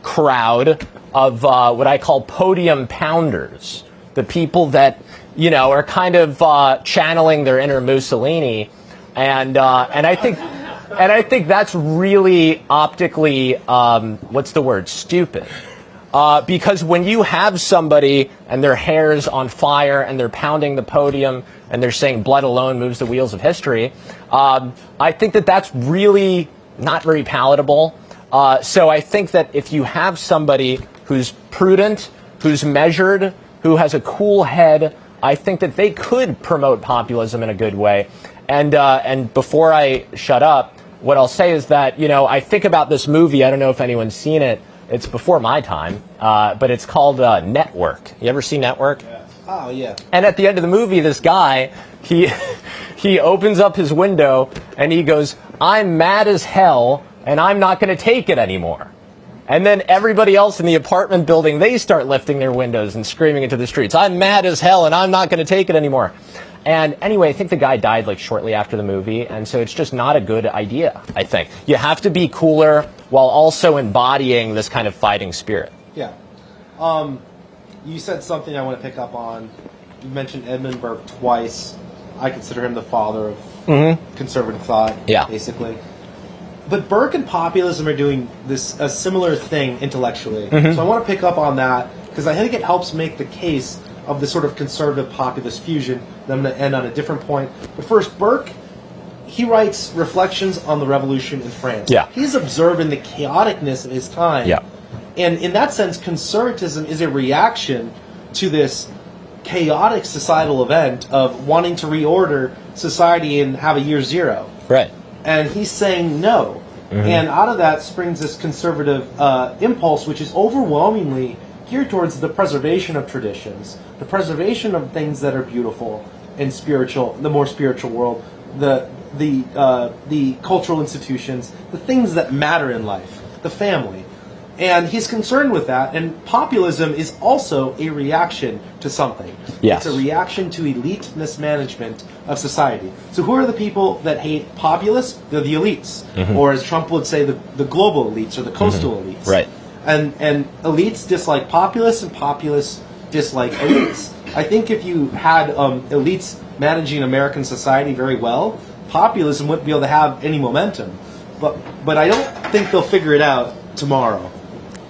crowd of what I call podium pounders, the people that, are kind of channeling their inner Mussolini. And I think that's really optically, stupid. Because when you have somebody and their hair's on fire and they're pounding the podium and they're saying blood alone moves the wheels of history, I think that that's really not very palatable. So I think that if you have somebody who's prudent, who's measured, who has a cool head, I think that they could promote populism in a good way. And before I shut up, what I'll say is that, I think about this movie. I don't know if anyone's seen it. It's before my time, but it's called Network. You ever see Network? Yeah. Oh, yeah. And at the end of the movie, this guy, he he opens up his window and he goes, "I'm mad as hell and I'm not going to take it anymore." And then everybody else in the apartment building, they start lifting their windows and screaming into the streets, "I'm mad as hell and I'm not going to take it anymore." And anyway, I think the guy died like shortly after the movie, and so it's just not a good idea, I think. You have to be cooler while also embodying this kind of fighting spirit. Yeah. You said something I want to pick up on. You mentioned Edmund Burke twice. I consider him the father of conservative thought, basically. But Burke and populism are doing a similar thing intellectually. So I want to pick up on that because I think it helps make the case of the sort of conservative populist fusion. Then I'm going to end on a different point. But first, Burke, he writes reflections on the revolution in France. Yeah. He's observing the chaoticness of his time. Yeah. And in that sense, conservatism is a reaction to this chaotic societal event of wanting to reorder society and have a year zero. Right. And he's saying no. And out of that springs this conservative impulse, which is overwhelmingly geared towards the preservation of traditions, the preservation of things that are beautiful and spiritual, the more spiritual world, the cultural institutions, the things that matter in life, the family. And he's concerned with that, and populism is also a reaction to something. Yes. It's a reaction to elite mismanagement of society. So who are the people that hate populists? They're the elites. Or as Trump would say, the global elites or the coastal elites. Right. And elites dislike populists, and populists dislike elites. I think if you had elites managing American society very well, populism wouldn't be able to have any momentum. But I don't think they'll figure it out tomorrow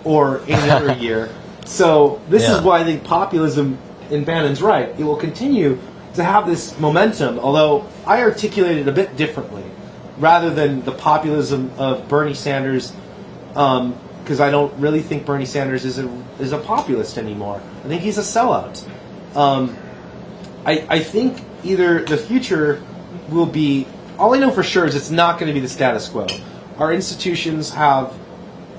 or any other year. So this is why I think populism, and Bannon's right, it will continue to have this momentum, although I articulate it a bit differently, rather than the populism of Bernie Sanders, because I don't really think Bernie Sanders is a populist anymore. I think he's a sellout. I think either the future will be, all I know for sure is it's not going to be the status quo. Our institutions have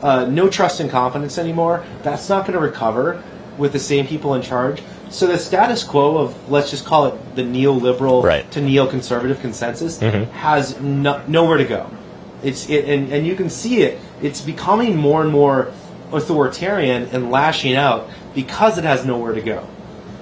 no trust and confidence anymore. That's not going to recover with the same people in charge. So the status quo of, let's just call it the neoliberal to neoconservative consensus, has nowhere to go. And you can see it. It's becoming more and more authoritarian and lashing out because it has nowhere to go.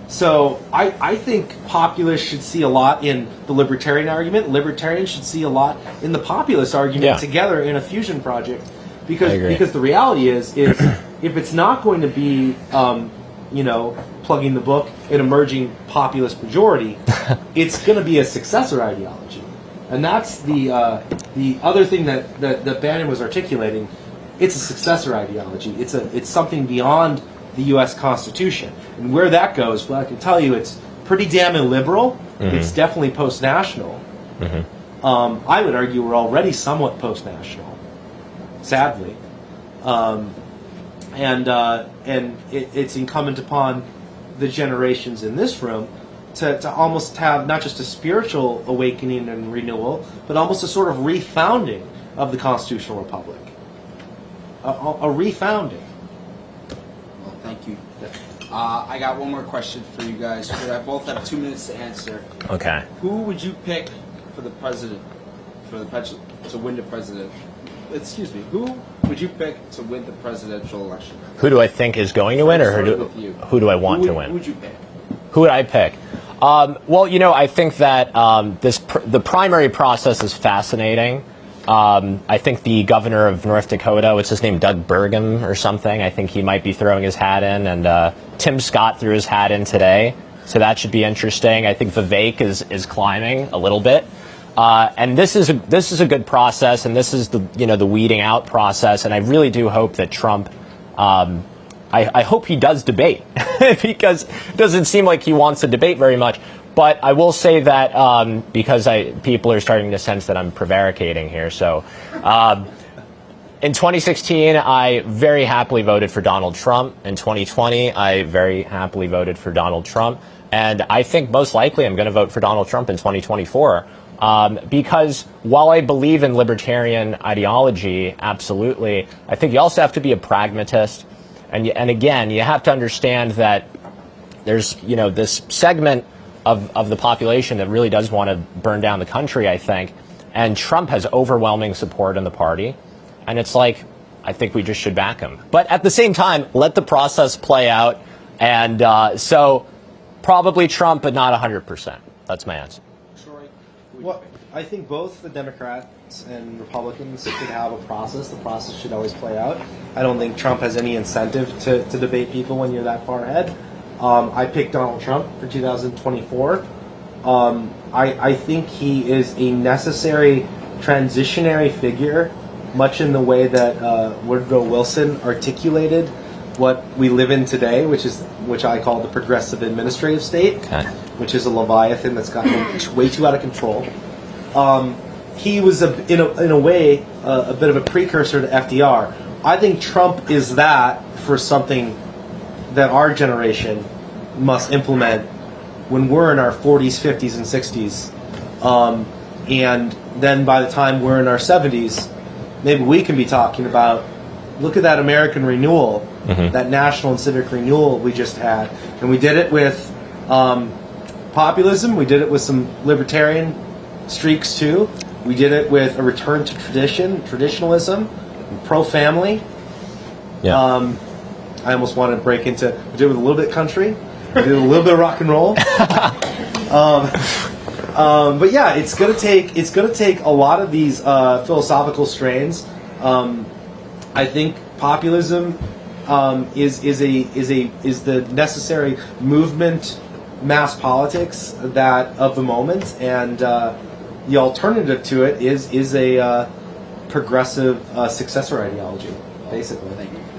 So I think populists should see a lot in the libertarian argument. Libertarians should see a lot in the populist argument together in a fusion project. Because the reality is if it's not going to be, plugging the book, an emerging populist majority, it's going to be a successor ideology. And that's the other thing that Bannon was articulating. It's a successor ideology. It's something beyond the U.S. Constitution. And where that goes, well, I can tell you it's pretty damn illiberal. It's definitely post-national. I would argue we're already somewhat post-national, sadly. It's incumbent upon the generations in this room to almost have not just a spiritual awakening and renewal, but almost a sort of refounding of the constitutional republic. A refounding. Well, thank you. I got one more question for you guys. I both have 2 minutes to answer. Okay. Who would you pick for the president, to win the president? Excuse me. Who would you pick to win the presidential election? Who do I think is going to win, or who do I want to win? Who would you pick? Who would I pick? Well, I think that the primary process is fascinating. I think the governor of North Dakota, what's his name, Doug Burgum or something, I think he might be throwing his hat in, and Tim Scott threw his hat in today, so that should be interesting. I think Vivek is climbing a little bit. And this is a good process, and this is the weeding out process. And I really do hope that Trump, I hope he does debate because it doesn't seem like he wants to debate very much. But I will say that because people are starting to sense that I'm prevaricating here. So in 2016, I very happily voted for Donald Trump. In 2020, I very happily voted for Donald Trump. And I think most likely I'm going to vote for Donald Trump in 2024. Because while I believe in libertarian ideology, absolutely, I think you also have to be a pragmatist. And again, you have to understand that there's, this segment of the population that really does want to burn down the country, I think. And Trump has overwhelming support in the party. And it's like, I think we just should back him. But at the same time, let the process play out. And so probably Trump, but not 100%. That's my answer. Well, I think both the Democrats and Republicans should have a process. The process should always play out. I don't think Trump has any incentive to debate people when you're that far ahead. I picked Donald Trump for 2024. I think he is a necessary transitionary figure, much in the way that Woodrow Wilson articulated what we live in today, which I call the progressive administrative state, which is a leviathan that's gotten way too out of control. He was in a way a bit of a precursor to FDR. I think Trump is that for something that our generation must implement when we're in our 40s, 50s, and 60s. And then by the time we're in our 70s, maybe we can be talking about, look at that American renewal, that national and civic renewal we just had. And we did it with populism. We did it with some libertarian streaks, too. We did it with a return to traditionalism, pro-family. Yeah. I almost wanted to break into, we did it with a little bit of country. We did a little bit of rock and roll. But yeah, it's gonna take a lot of these philosophical strains. I think populism is the necessary movement, mass politics that of the moment, and the alternative to it is a progressive successor ideology, basically. Thank you for that.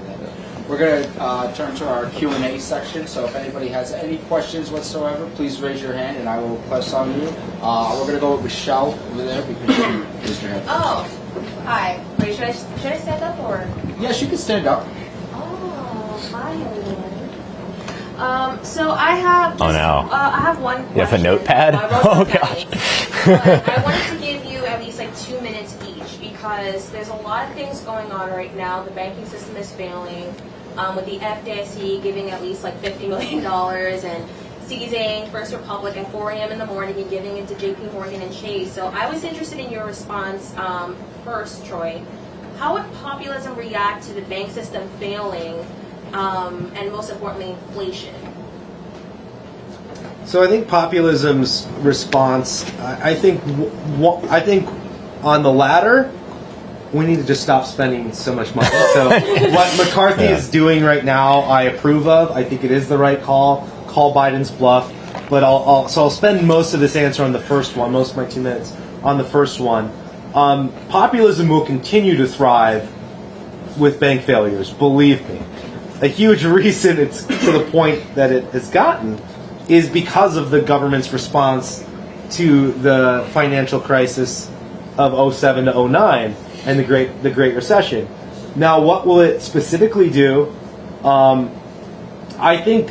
We're going to turn to our Q&A section, so if anybody has any questions whatsoever, please raise your hand and I will press on you. We're going to go with Michelle over there because you raised your hand. Oh, hi. Wait, should I stand up or? Yes, you can stand up. Oh, hi everyone. So I have. Oh, no. I have one question. You have a notepad? I wrote Oh, it down. God. But I wanted to give you at least like 2 minutes each because there's a lot of things going on right now. The banking system is failing. With the FDIC giving at least like $50 million and seizing First Republic at 4 a.m. in the morning and giving it to JP Morgan and Chase. So I was interested in your response first, Troy. How would populism react to the bank system failing and most importantly, inflation? So I think populism's response, I think on the latter, we need to just stop spending so much money. So what McCarthy is doing right now, I approve of. I think it is the right call. Call Biden's bluff. But I'll spend most of this answer on the first one, most of my 2 minutes on the first one. Populism will continue to thrive with bank failures, believe me. A huge reason it's to the point that it has gotten is because of the government's response to the financial crisis of 07 to 09 and the Great Recession. Now, what will it specifically do? I think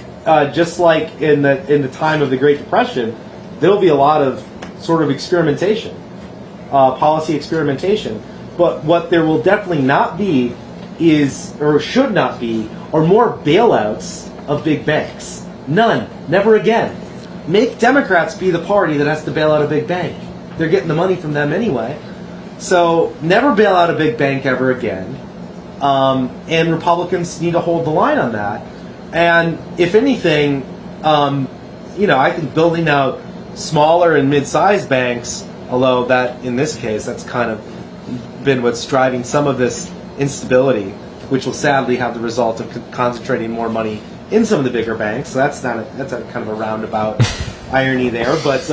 just like in the time of the Great Depression, there'll be a lot of sort of experimentation, policy experimentation. But what there will definitely not be is, or should not be, are more bailouts of big banks. None. Never again. Make Democrats be the party that has to bail out a big bank. They're getting the money from them anyway. So never bail out a big bank ever again. And Republicans need to hold the line on that. And if anything, I think building out smaller and mid-sized banks, although that in this case that's kind of been what's driving some of this instability, which will sadly have the result of concentrating more money in some of the bigger banks. So that's a kind of a roundabout irony there. But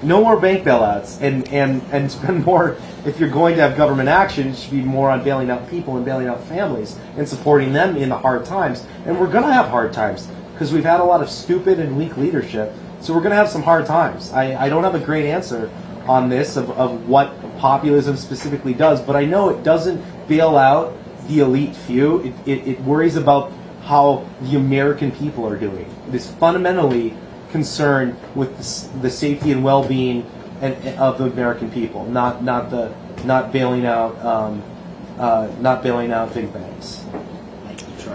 no more bank bailouts, and spend more. If you're going to have government action, it should be more on bailing out people and bailing out families and supporting them in the hard times. And we're going to have hard times because we've had a lot of stupid and weak leadership. So we're going to have some hard times. I don't have a great answer on this of what populism specifically does, but I know it doesn't bail out the elite few. It worries about how the American people are doing. It is fundamentally concerned with the safety and well-being of the American people, not bailing out big banks.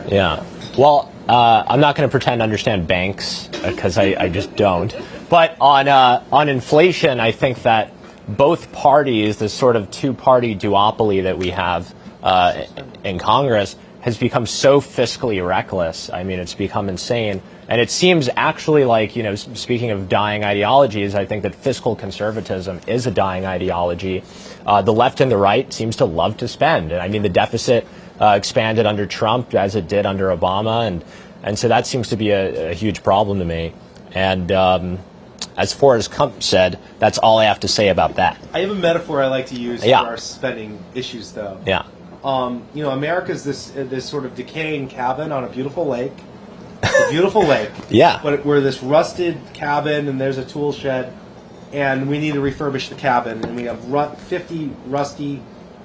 Yeah. Well, I'm not going to pretend to understand banks because I just don't. But on inflation, I think that both parties, this sort of two-party duopoly that we have in Congress, has become so fiscally reckless. I mean, it's become insane. And it seems actually like, speaking of dying ideologies, I think that fiscal conservatism is a dying ideology. The left and the right seems to love to spend. And I mean, the deficit expanded under Trump as it did under Obama. And so that seems to be a huge problem to me. And as far as Trump said, that's all I have to say about that. I have a metaphor I like to use Yeah. for our spending issues, though. Yeah. America's this sort of decaying cabin on a beautiful lake. A beautiful lake. Yeah. But we're this rusted cabin, and there's a tool shed, and we need to refurbish the cabin, and we have 50 rusty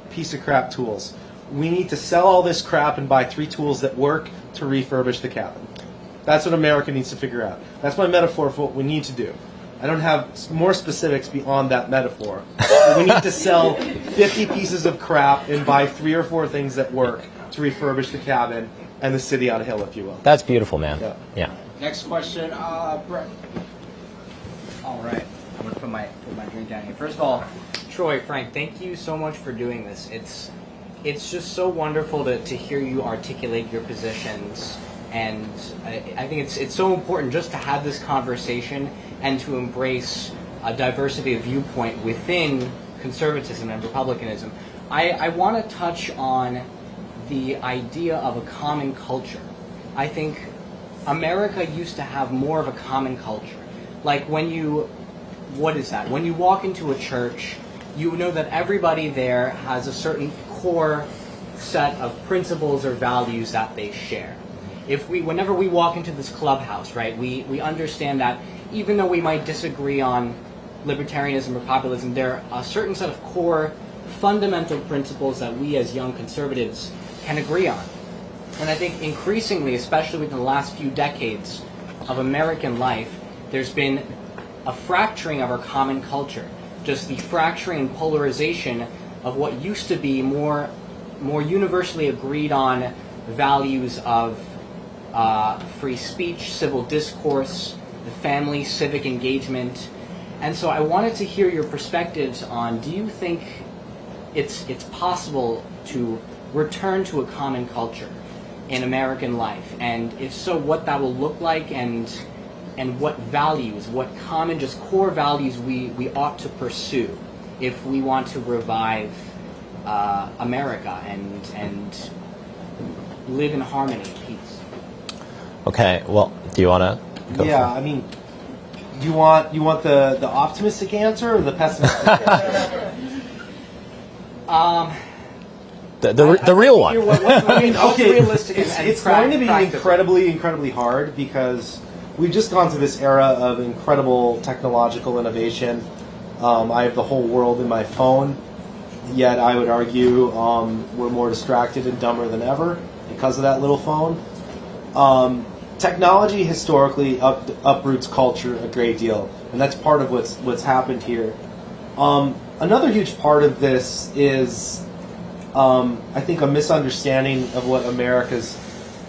piece of crap tools. We need to sell all this crap and buy 3 tools that work to refurbish the cabin. That's what America needs to figure out. That's my metaphor for what we need to do. I don't have more specifics beyond that metaphor. We need to sell 50 pieces of crap and buy 3 or 4 things that work to refurbish the cabin and the city on a hill, if you will. That's beautiful, man. Yeah. Next question, Brett. All right, I'm gonna put my drink down here. First of all, Troy, Frank, thank you so much for doing this. It's just so wonderful to hear you articulate your positions, and I think it's so important just to have this conversation and to embrace a diversity of viewpoint within conservatism and republicanism. I want to touch on the idea of a common culture. I think America used to have more of a common culture. Like when you walk into a church, you know that everybody there has a certain core set of principles or values that they share. Whenever we walk into this clubhouse, right, we understand that even though we might disagree on libertarianism or populism, there are a certain set of core fundamental principles that we as young conservatives can agree on. And I think increasingly, especially within the last few decades of American life, there's been a fracturing of our common culture. Just the fracturing and polarization of what used to be more universally agreed on values of free speech, civil discourse, the family, civic engagement. And so I wanted to hear your perspectives on, do you think it's possible to return to a common culture in American life? And if so, what that will look like, and what values, what common, just core values we ought to pursue if we want to revive America and live in harmony and peace. Okay. Well, do you want to go? Yeah, I mean, you want the optimistic answer or the pessimistic answer? The real one. What's realistic it's going to be incredibly hard because we've just gone through this era of incredible technological innovation. I have the whole world in my phone, yet I would argue we're more distracted and dumber than ever because of that little phone. Technology historically uproots culture a great deal, and that's part of what's happened here. Another huge part of this is, I think, a misunderstanding of what America's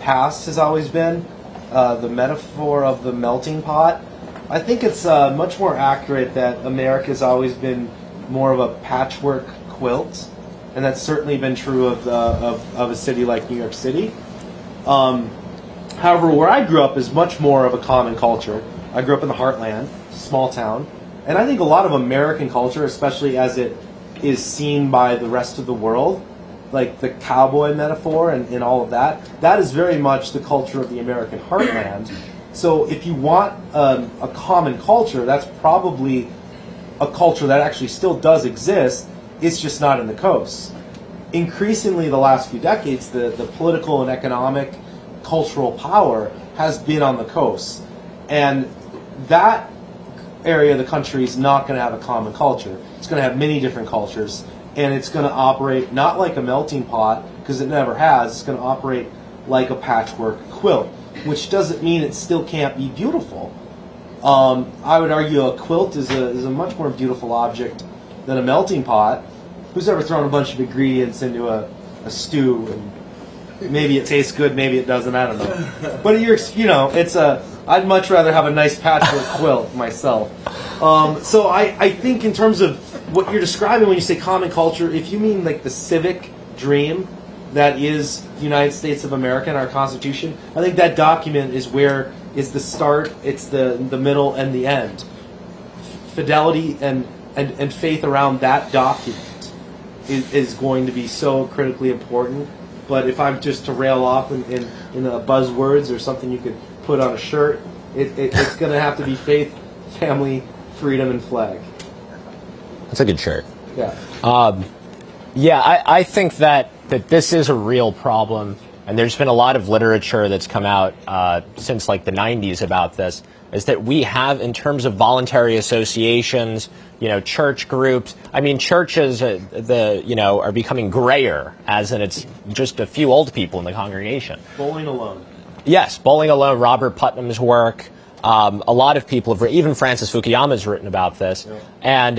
past has always been. The metaphor of the melting pot. I think it's much more accurate that America's always been more of a patchwork quilt, and that's certainly been true of a city like New York City. However, where I grew up is much more of a common culture. I grew up in the heartland, small town, and I think a lot of American culture, especially as it is seen by the rest of the world, like the cowboy metaphor and all of that, that is very much the culture of the American heartland. So if you want a common culture, that's probably a culture that actually still does exist. It's just not in the coast. Increasingly, the last few decades, the political and economic cultural power has been on the coast. And that area of the country is not going to have a common culture. It's going to have many different cultures, and it's going to operate not like a melting pot, because it never has. It's going to operate like a patchwork quilt, which doesn't mean it still can't be beautiful. I would argue a quilt is a much more beautiful object than a melting pot. Who's ever thrown a bunch of ingredients into a stew and Maybe it tastes good, maybe it doesn't. I don't know. But it's I'd much rather have a nice patchwork quilt myself. So I think in terms of what you're describing when you say common culture, if you mean like the civic dream that is the United States of America and our Constitution, I think that document is the start, it's the middle, and the end. Fidelity and faith around that document is going to be so critically important. But if I'm just to rail off in the buzzwords or something you could put on a shirt, it's going to have to be faith, family, freedom, and flag. That's a good shirt. Yeah. I think that this is a real problem, and there's been a lot of literature that's come out since like the 90s about this, is that we have, in terms of voluntary associations, church groups. I mean, churches are becoming grayer, as in it's just a few old people in the congregation. Bowling alone. Yes, Bowling Alone, Robert Putnam's work. A lot of people have, even Francis Fukuyama has written about this. Yeah. And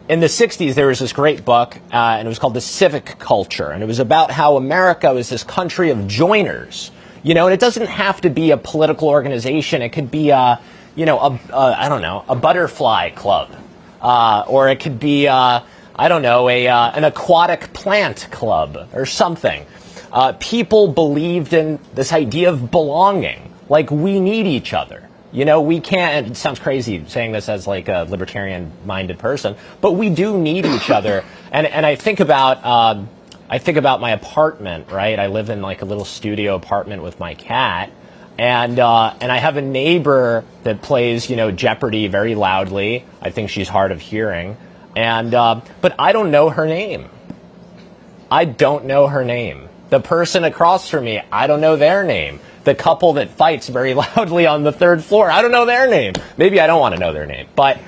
in the 60s, there was this great book, and it was called The Civic Culture. And it was about how America was this country of joiners. And it doesn't have to be a political organization. It could be I don't know, a butterfly club. Or it could be, an aquatic plant club or something. People believed in this idea of belonging. Like, we need each other. We can't, it sounds crazy saying this as like a libertarian-minded person, but we do need each other. And I think about my apartment, right? I live in like a little studio apartment with my cat, and I have a neighbor that plays, Jeopardy very loudly. I think she's hard of hearing, but I don't know her name. I don't know her name. The person across from me, I don't know their name. The couple that fights very loudly on the third floor, I don't know their name. Maybe I don't want to know their name. But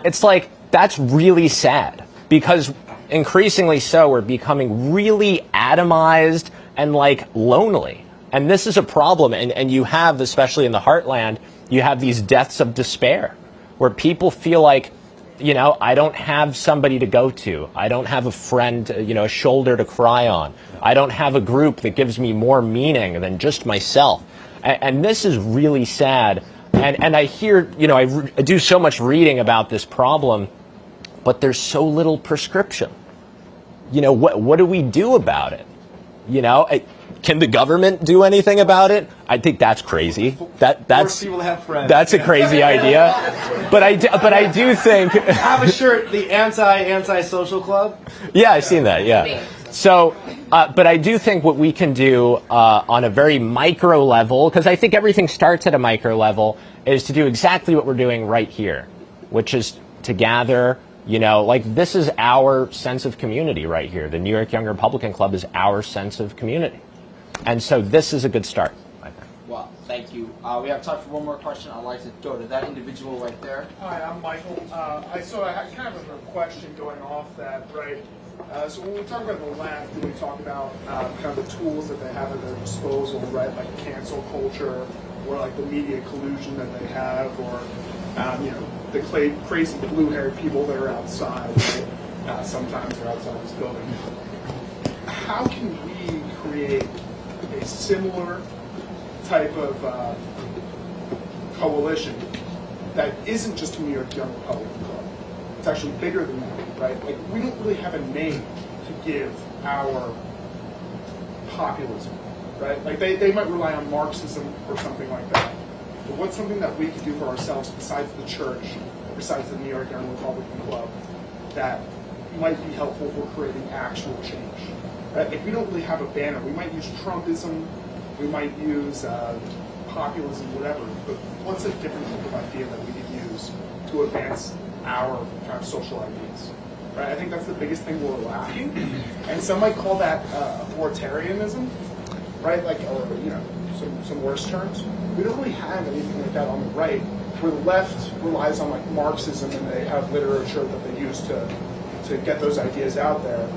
it's like, that's really sad. Because increasingly so, we're becoming really atomized and like lonely. And this is a problem. And you have, especially in the heartland, you have these deaths of despair. Where people feel like, I don't have somebody to go to. I don't have a friend, a shoulder to cry on. I don't have a group that gives me more meaning than just myself. And this is really sad. And I hear, I do so much reading about this problem, but there's so little prescription. What do we do about it? Can the government do anything about it? I think that's crazy. That's people have friends. That's a crazy idea. But I do think have a shirt, the anti-social club. Yeah, I've seen that. Yeah. So, but I do think what we can do on a very micro level, because I think everything starts at a micro level, is to do exactly what we're doing right here, which is to gather. This is our sense of community right here. The New York Young Republican Club is our sense of community. And so this is a good start, I think. Well, thank you. We have time for one more question. I'd like to go to that individual right there. Hi, I'm Michael. I had kind of a question going off that, right? So when we talk about the left, we talk about kind of the tools that they have at their disposal, right? Like cancel culture, or like the media collusion that they have, or the crazy blue-haired people that are outside. Right? Sometimes they're outside this building. How can we create a similar type of coalition that isn't just a New York Young Republican Club? It's actually bigger than that, right? Like, we don't really have a name to give our populism, right? Like, they might rely on Marxism or something like that. But what's something that we can do for ourselves besides the church, besides the New York Young Republican Club, that might be helpful for creating actual change? Right? Like, we don't really have a banner. We might use Trumpism, we might use populism, whatever. But what's a different type of idea that we could use to advance our kind of social ideas? Right? I think that's the biggest thing we're lacking. And some might call that authoritarianism, right? Like, or some worse terms. We don't really have anything like that on the right, where the left relies on like Marxism and they have literature that they use to get those ideas out there.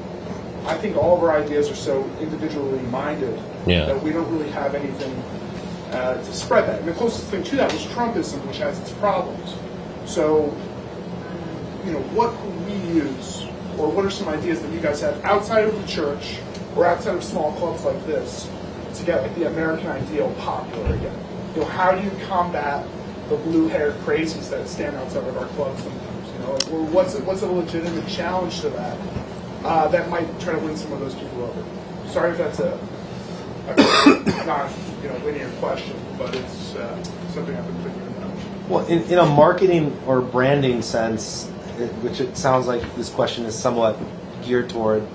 I think all of our ideas are so individually minded that we don't really have anything to spread that. And the closest thing to that was Trumpism, which has its problems. So, what can we use, or what are some ideas that you guys have outside of the church or outside of small clubs like this, to get like the American ideal popular again? How do you combat the blue-haired crazies that stand outside of our clubs sometimes? Or what's a legitimate challenge to that that might try to win some of those people over? Sorry if that's a not linear question, but it's something I've been thinking about. Well, in a marketing or branding sense, which it sounds like this question is somewhat geared toward,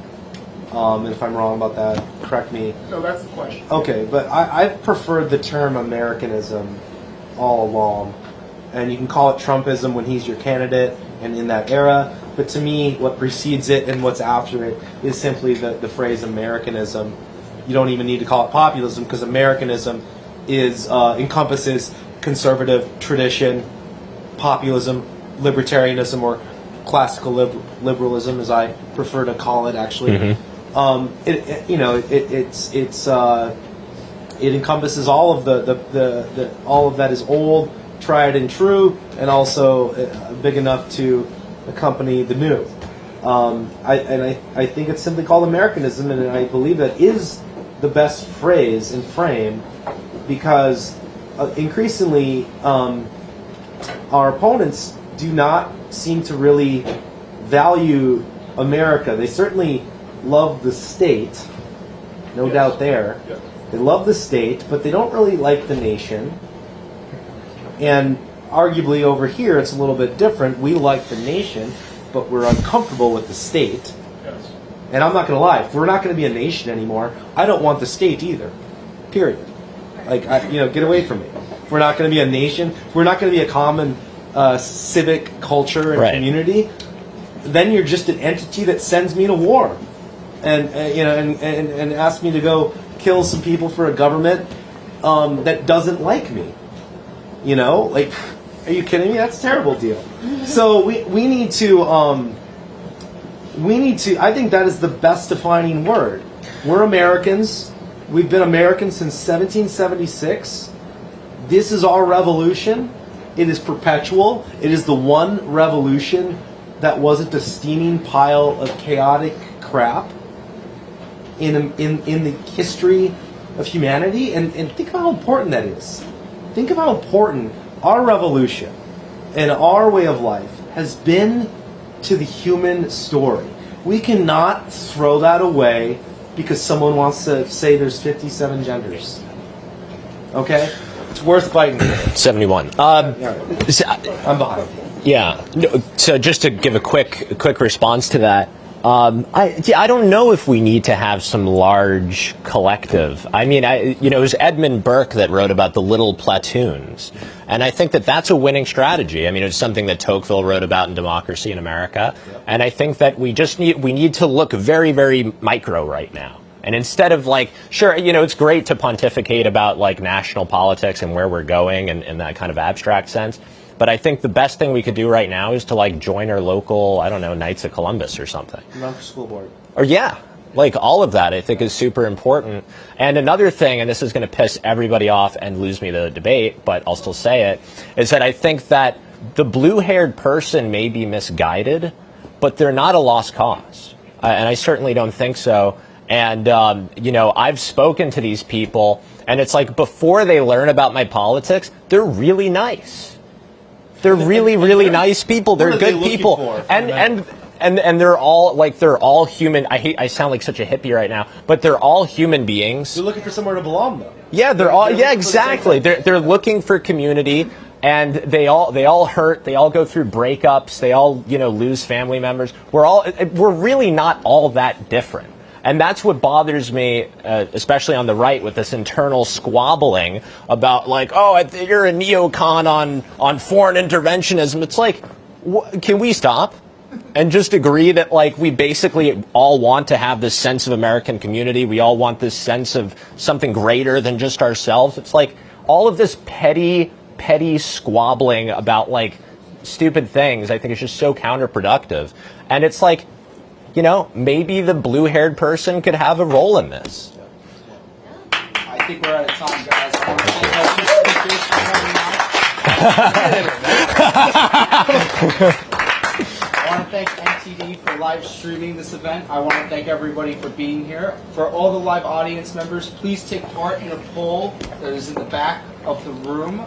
and if I'm wrong about that, correct me. No, that's the question. Okay, but I've preferred the term Americanism all along. And you can call it Trumpism when he's your candidate and in that era. But to me, what precedes it and what's after it is simply the phrase Americanism. You don't even need to call it populism, because Americanism encompasses conservative tradition, populism, libertarianism, or classical liberalism, as I prefer to call it, actually. It encompasses all of the all of that is old, tried and true, and also big enough to accompany the new. I think it's simply called Americanism, and I believe that is the best phrase and frame, because increasingly our opponents do not seem to really value America. They certainly love the state, no doubt there. Yes. They love the state, but they don't really like the nation. And arguably over here, it's a little bit different. We like the nation, but we're uncomfortable with the state. Yes. And I'm not going to lie, if we're not going to be a nation anymore, I don't want the state either. Period. Get away from me. If we're not going to be a nation, if we're not going to be a common civic culture and community, then you're just an entity that sends me to war, and asks me to go kill some people for a government that doesn't like me. Are you kidding me? That's a terrible deal. So we need to. I think that is the best defining word. We're Americans. We've been Americans since 1776. This is our revolution. It is perpetual. It is the one revolution that wasn't a steaming pile of chaotic crap in the history of humanity. And think of how important that is. Think of how important our revolution and our way of life has been to the human story. We cannot throw that away because someone wants to say there's 57 genders. Okay? It's worth fighting for. 71. I'm behind. Yeah. No, so just to give a quick response to that, I don't know if we need to have some large collective. I mean, it was Edmund Burke that wrote about the little platoons, and I think that that's a winning strategy. I mean, it's something that Tocqueville wrote about in Democracy in America, and I think that we need to look very, very micro right now. And instead of sure, it's great to pontificate about national politics and where we're going and in that kind of abstract sense. But I think the best thing we could do right now is to join our local, Knights of Columbus or something. Run for school board. Or all of that I think is super important. And another thing, and this is going to piss everybody off and lose me the debate, but I'll still say it, is that I think that the blue-haired person may be misguided, but they're not a lost cause. And I certainly don't think so. And, I've spoken to these people, and it's before they learn about my politics, they're really nice. They're really, really nice people. They're good people. And they're all human. I sound like such a hippie right now, but they're all human beings. They're looking for somewhere to belong, though. Yeah, exactly. They're looking for community, and they all hurt. They all go through breakups. They all, lose family members. We're really not all that different. And that's what bothers me, especially on the right, with this internal squabbling about you're a neocon on foreign interventionism. It's can we stop and just agree that we basically all want to have this sense of American community? We all want this sense of something greater than just ourselves. It's all of this petty squabbling about stupid things. I think it's just so counterproductive. And it's maybe the blue-haired person could have a role in this. I think we're out of time, guys. I want to thank our speakers for coming out. I want to thank NTD for live streaming this event. I want to thank everybody for being here. For all the live audience members, please take part in a poll that is in the back of the room.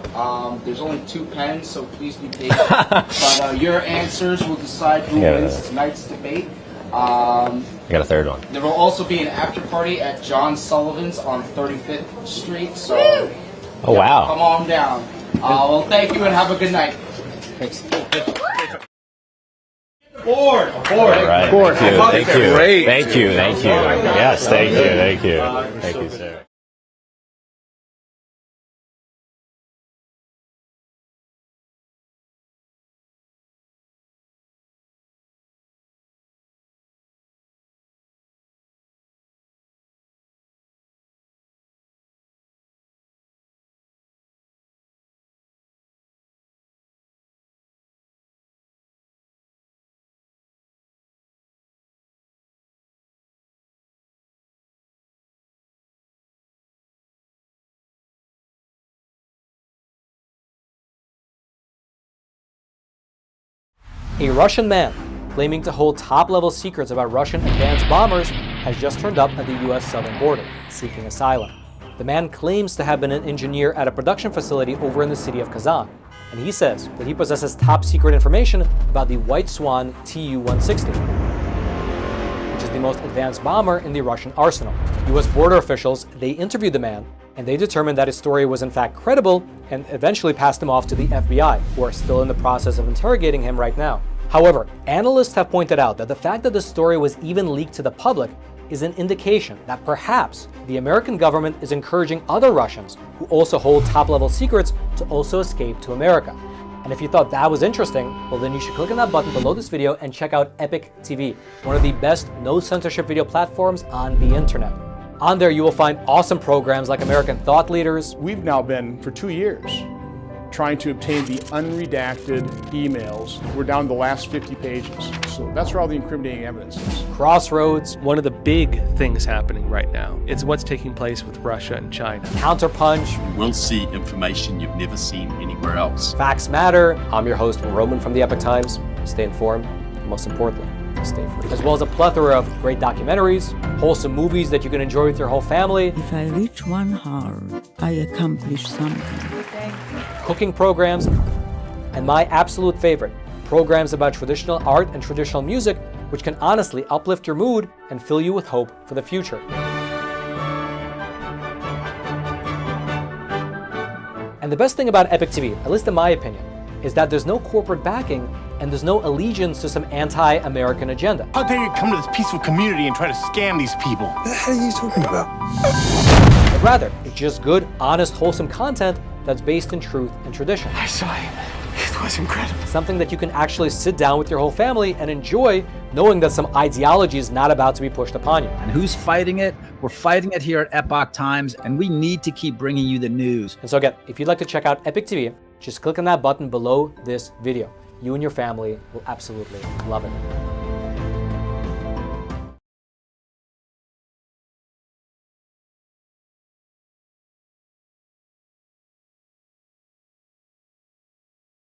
There's only 2 pens, so please be patient. But your answers will decide who wins tonight's debate. I got a third one. There will also be an after party at John Sullivan's on 35th Street. So, Oh, wow. come on down. Well, thank you and have a good night. Thanks. Board. All right. Board. Thank you. Great. Thank you. Thank you. Yes, thank you. Thank you. Thank you, sir. A Russian man claiming to hold top-level secrets about Russian advanced bombers has just turned up at the U.S. southern border, seeking asylum. The man claims to have been an engineer at a production facility over in the city of Kazan, and he says that he possesses top-secret information about the White Swan Tu-160, which is the most advanced bomber in the Russian arsenal. U.S. border officials, they interviewed the man, and they determined that his story was in fact credible and eventually passed him off to the FBI, who are still in the process of interrogating him right now. However, analysts have pointed out that the fact that the story was even leaked to the public is an indication that perhaps the American government is encouraging other Russians who also hold top-level secrets to also escape to America. And if you thought that was interesting, well then you should click on that button below this video and check out Epoch TV, one of the best no-censorship video platforms on the internet. On there you will find awesome programs like American Thought Leaders. We've now been, for 2 years, trying to obtain the unredacted emails. We're down to the last 50 pages. So that's where all the incriminating evidence is. Crossroads, One of the big things happening right now is what's taking place with Russia and China. Counterpunch, You will see information you've never seen anywhere else. Facts Matter. I'm your host, Roman from the Epoch Times. Stay informed, and most importantly, stay free. As well as a plethora of great documentaries, wholesome movies that you can enjoy with your whole family, If I reach 1 hour, I accomplish something. cooking programs, and my absolute favorite, programs about traditional art and traditional music, which can honestly uplift your mood and fill you with hope for the future. And the best thing about Epoch TV, at least in my opinion, is that there's no corporate backing and there's no allegiance to some anti-American agenda. How dare you come to this peaceful community and try to scam these people? What the hell are you talking about? But rather, it's just good, honest, wholesome content that's based in truth and tradition. I saw him. It was incredible. Something that you can actually sit down with your whole family and enjoy, knowing that some ideology is not about to be pushed upon you. And who's fighting it? We're fighting it here at Epoch Times, and we need to keep bringing you the news. And so again, if you'd like to check out Epoch TV, just click on that button below this video. You and your family will absolutely love it.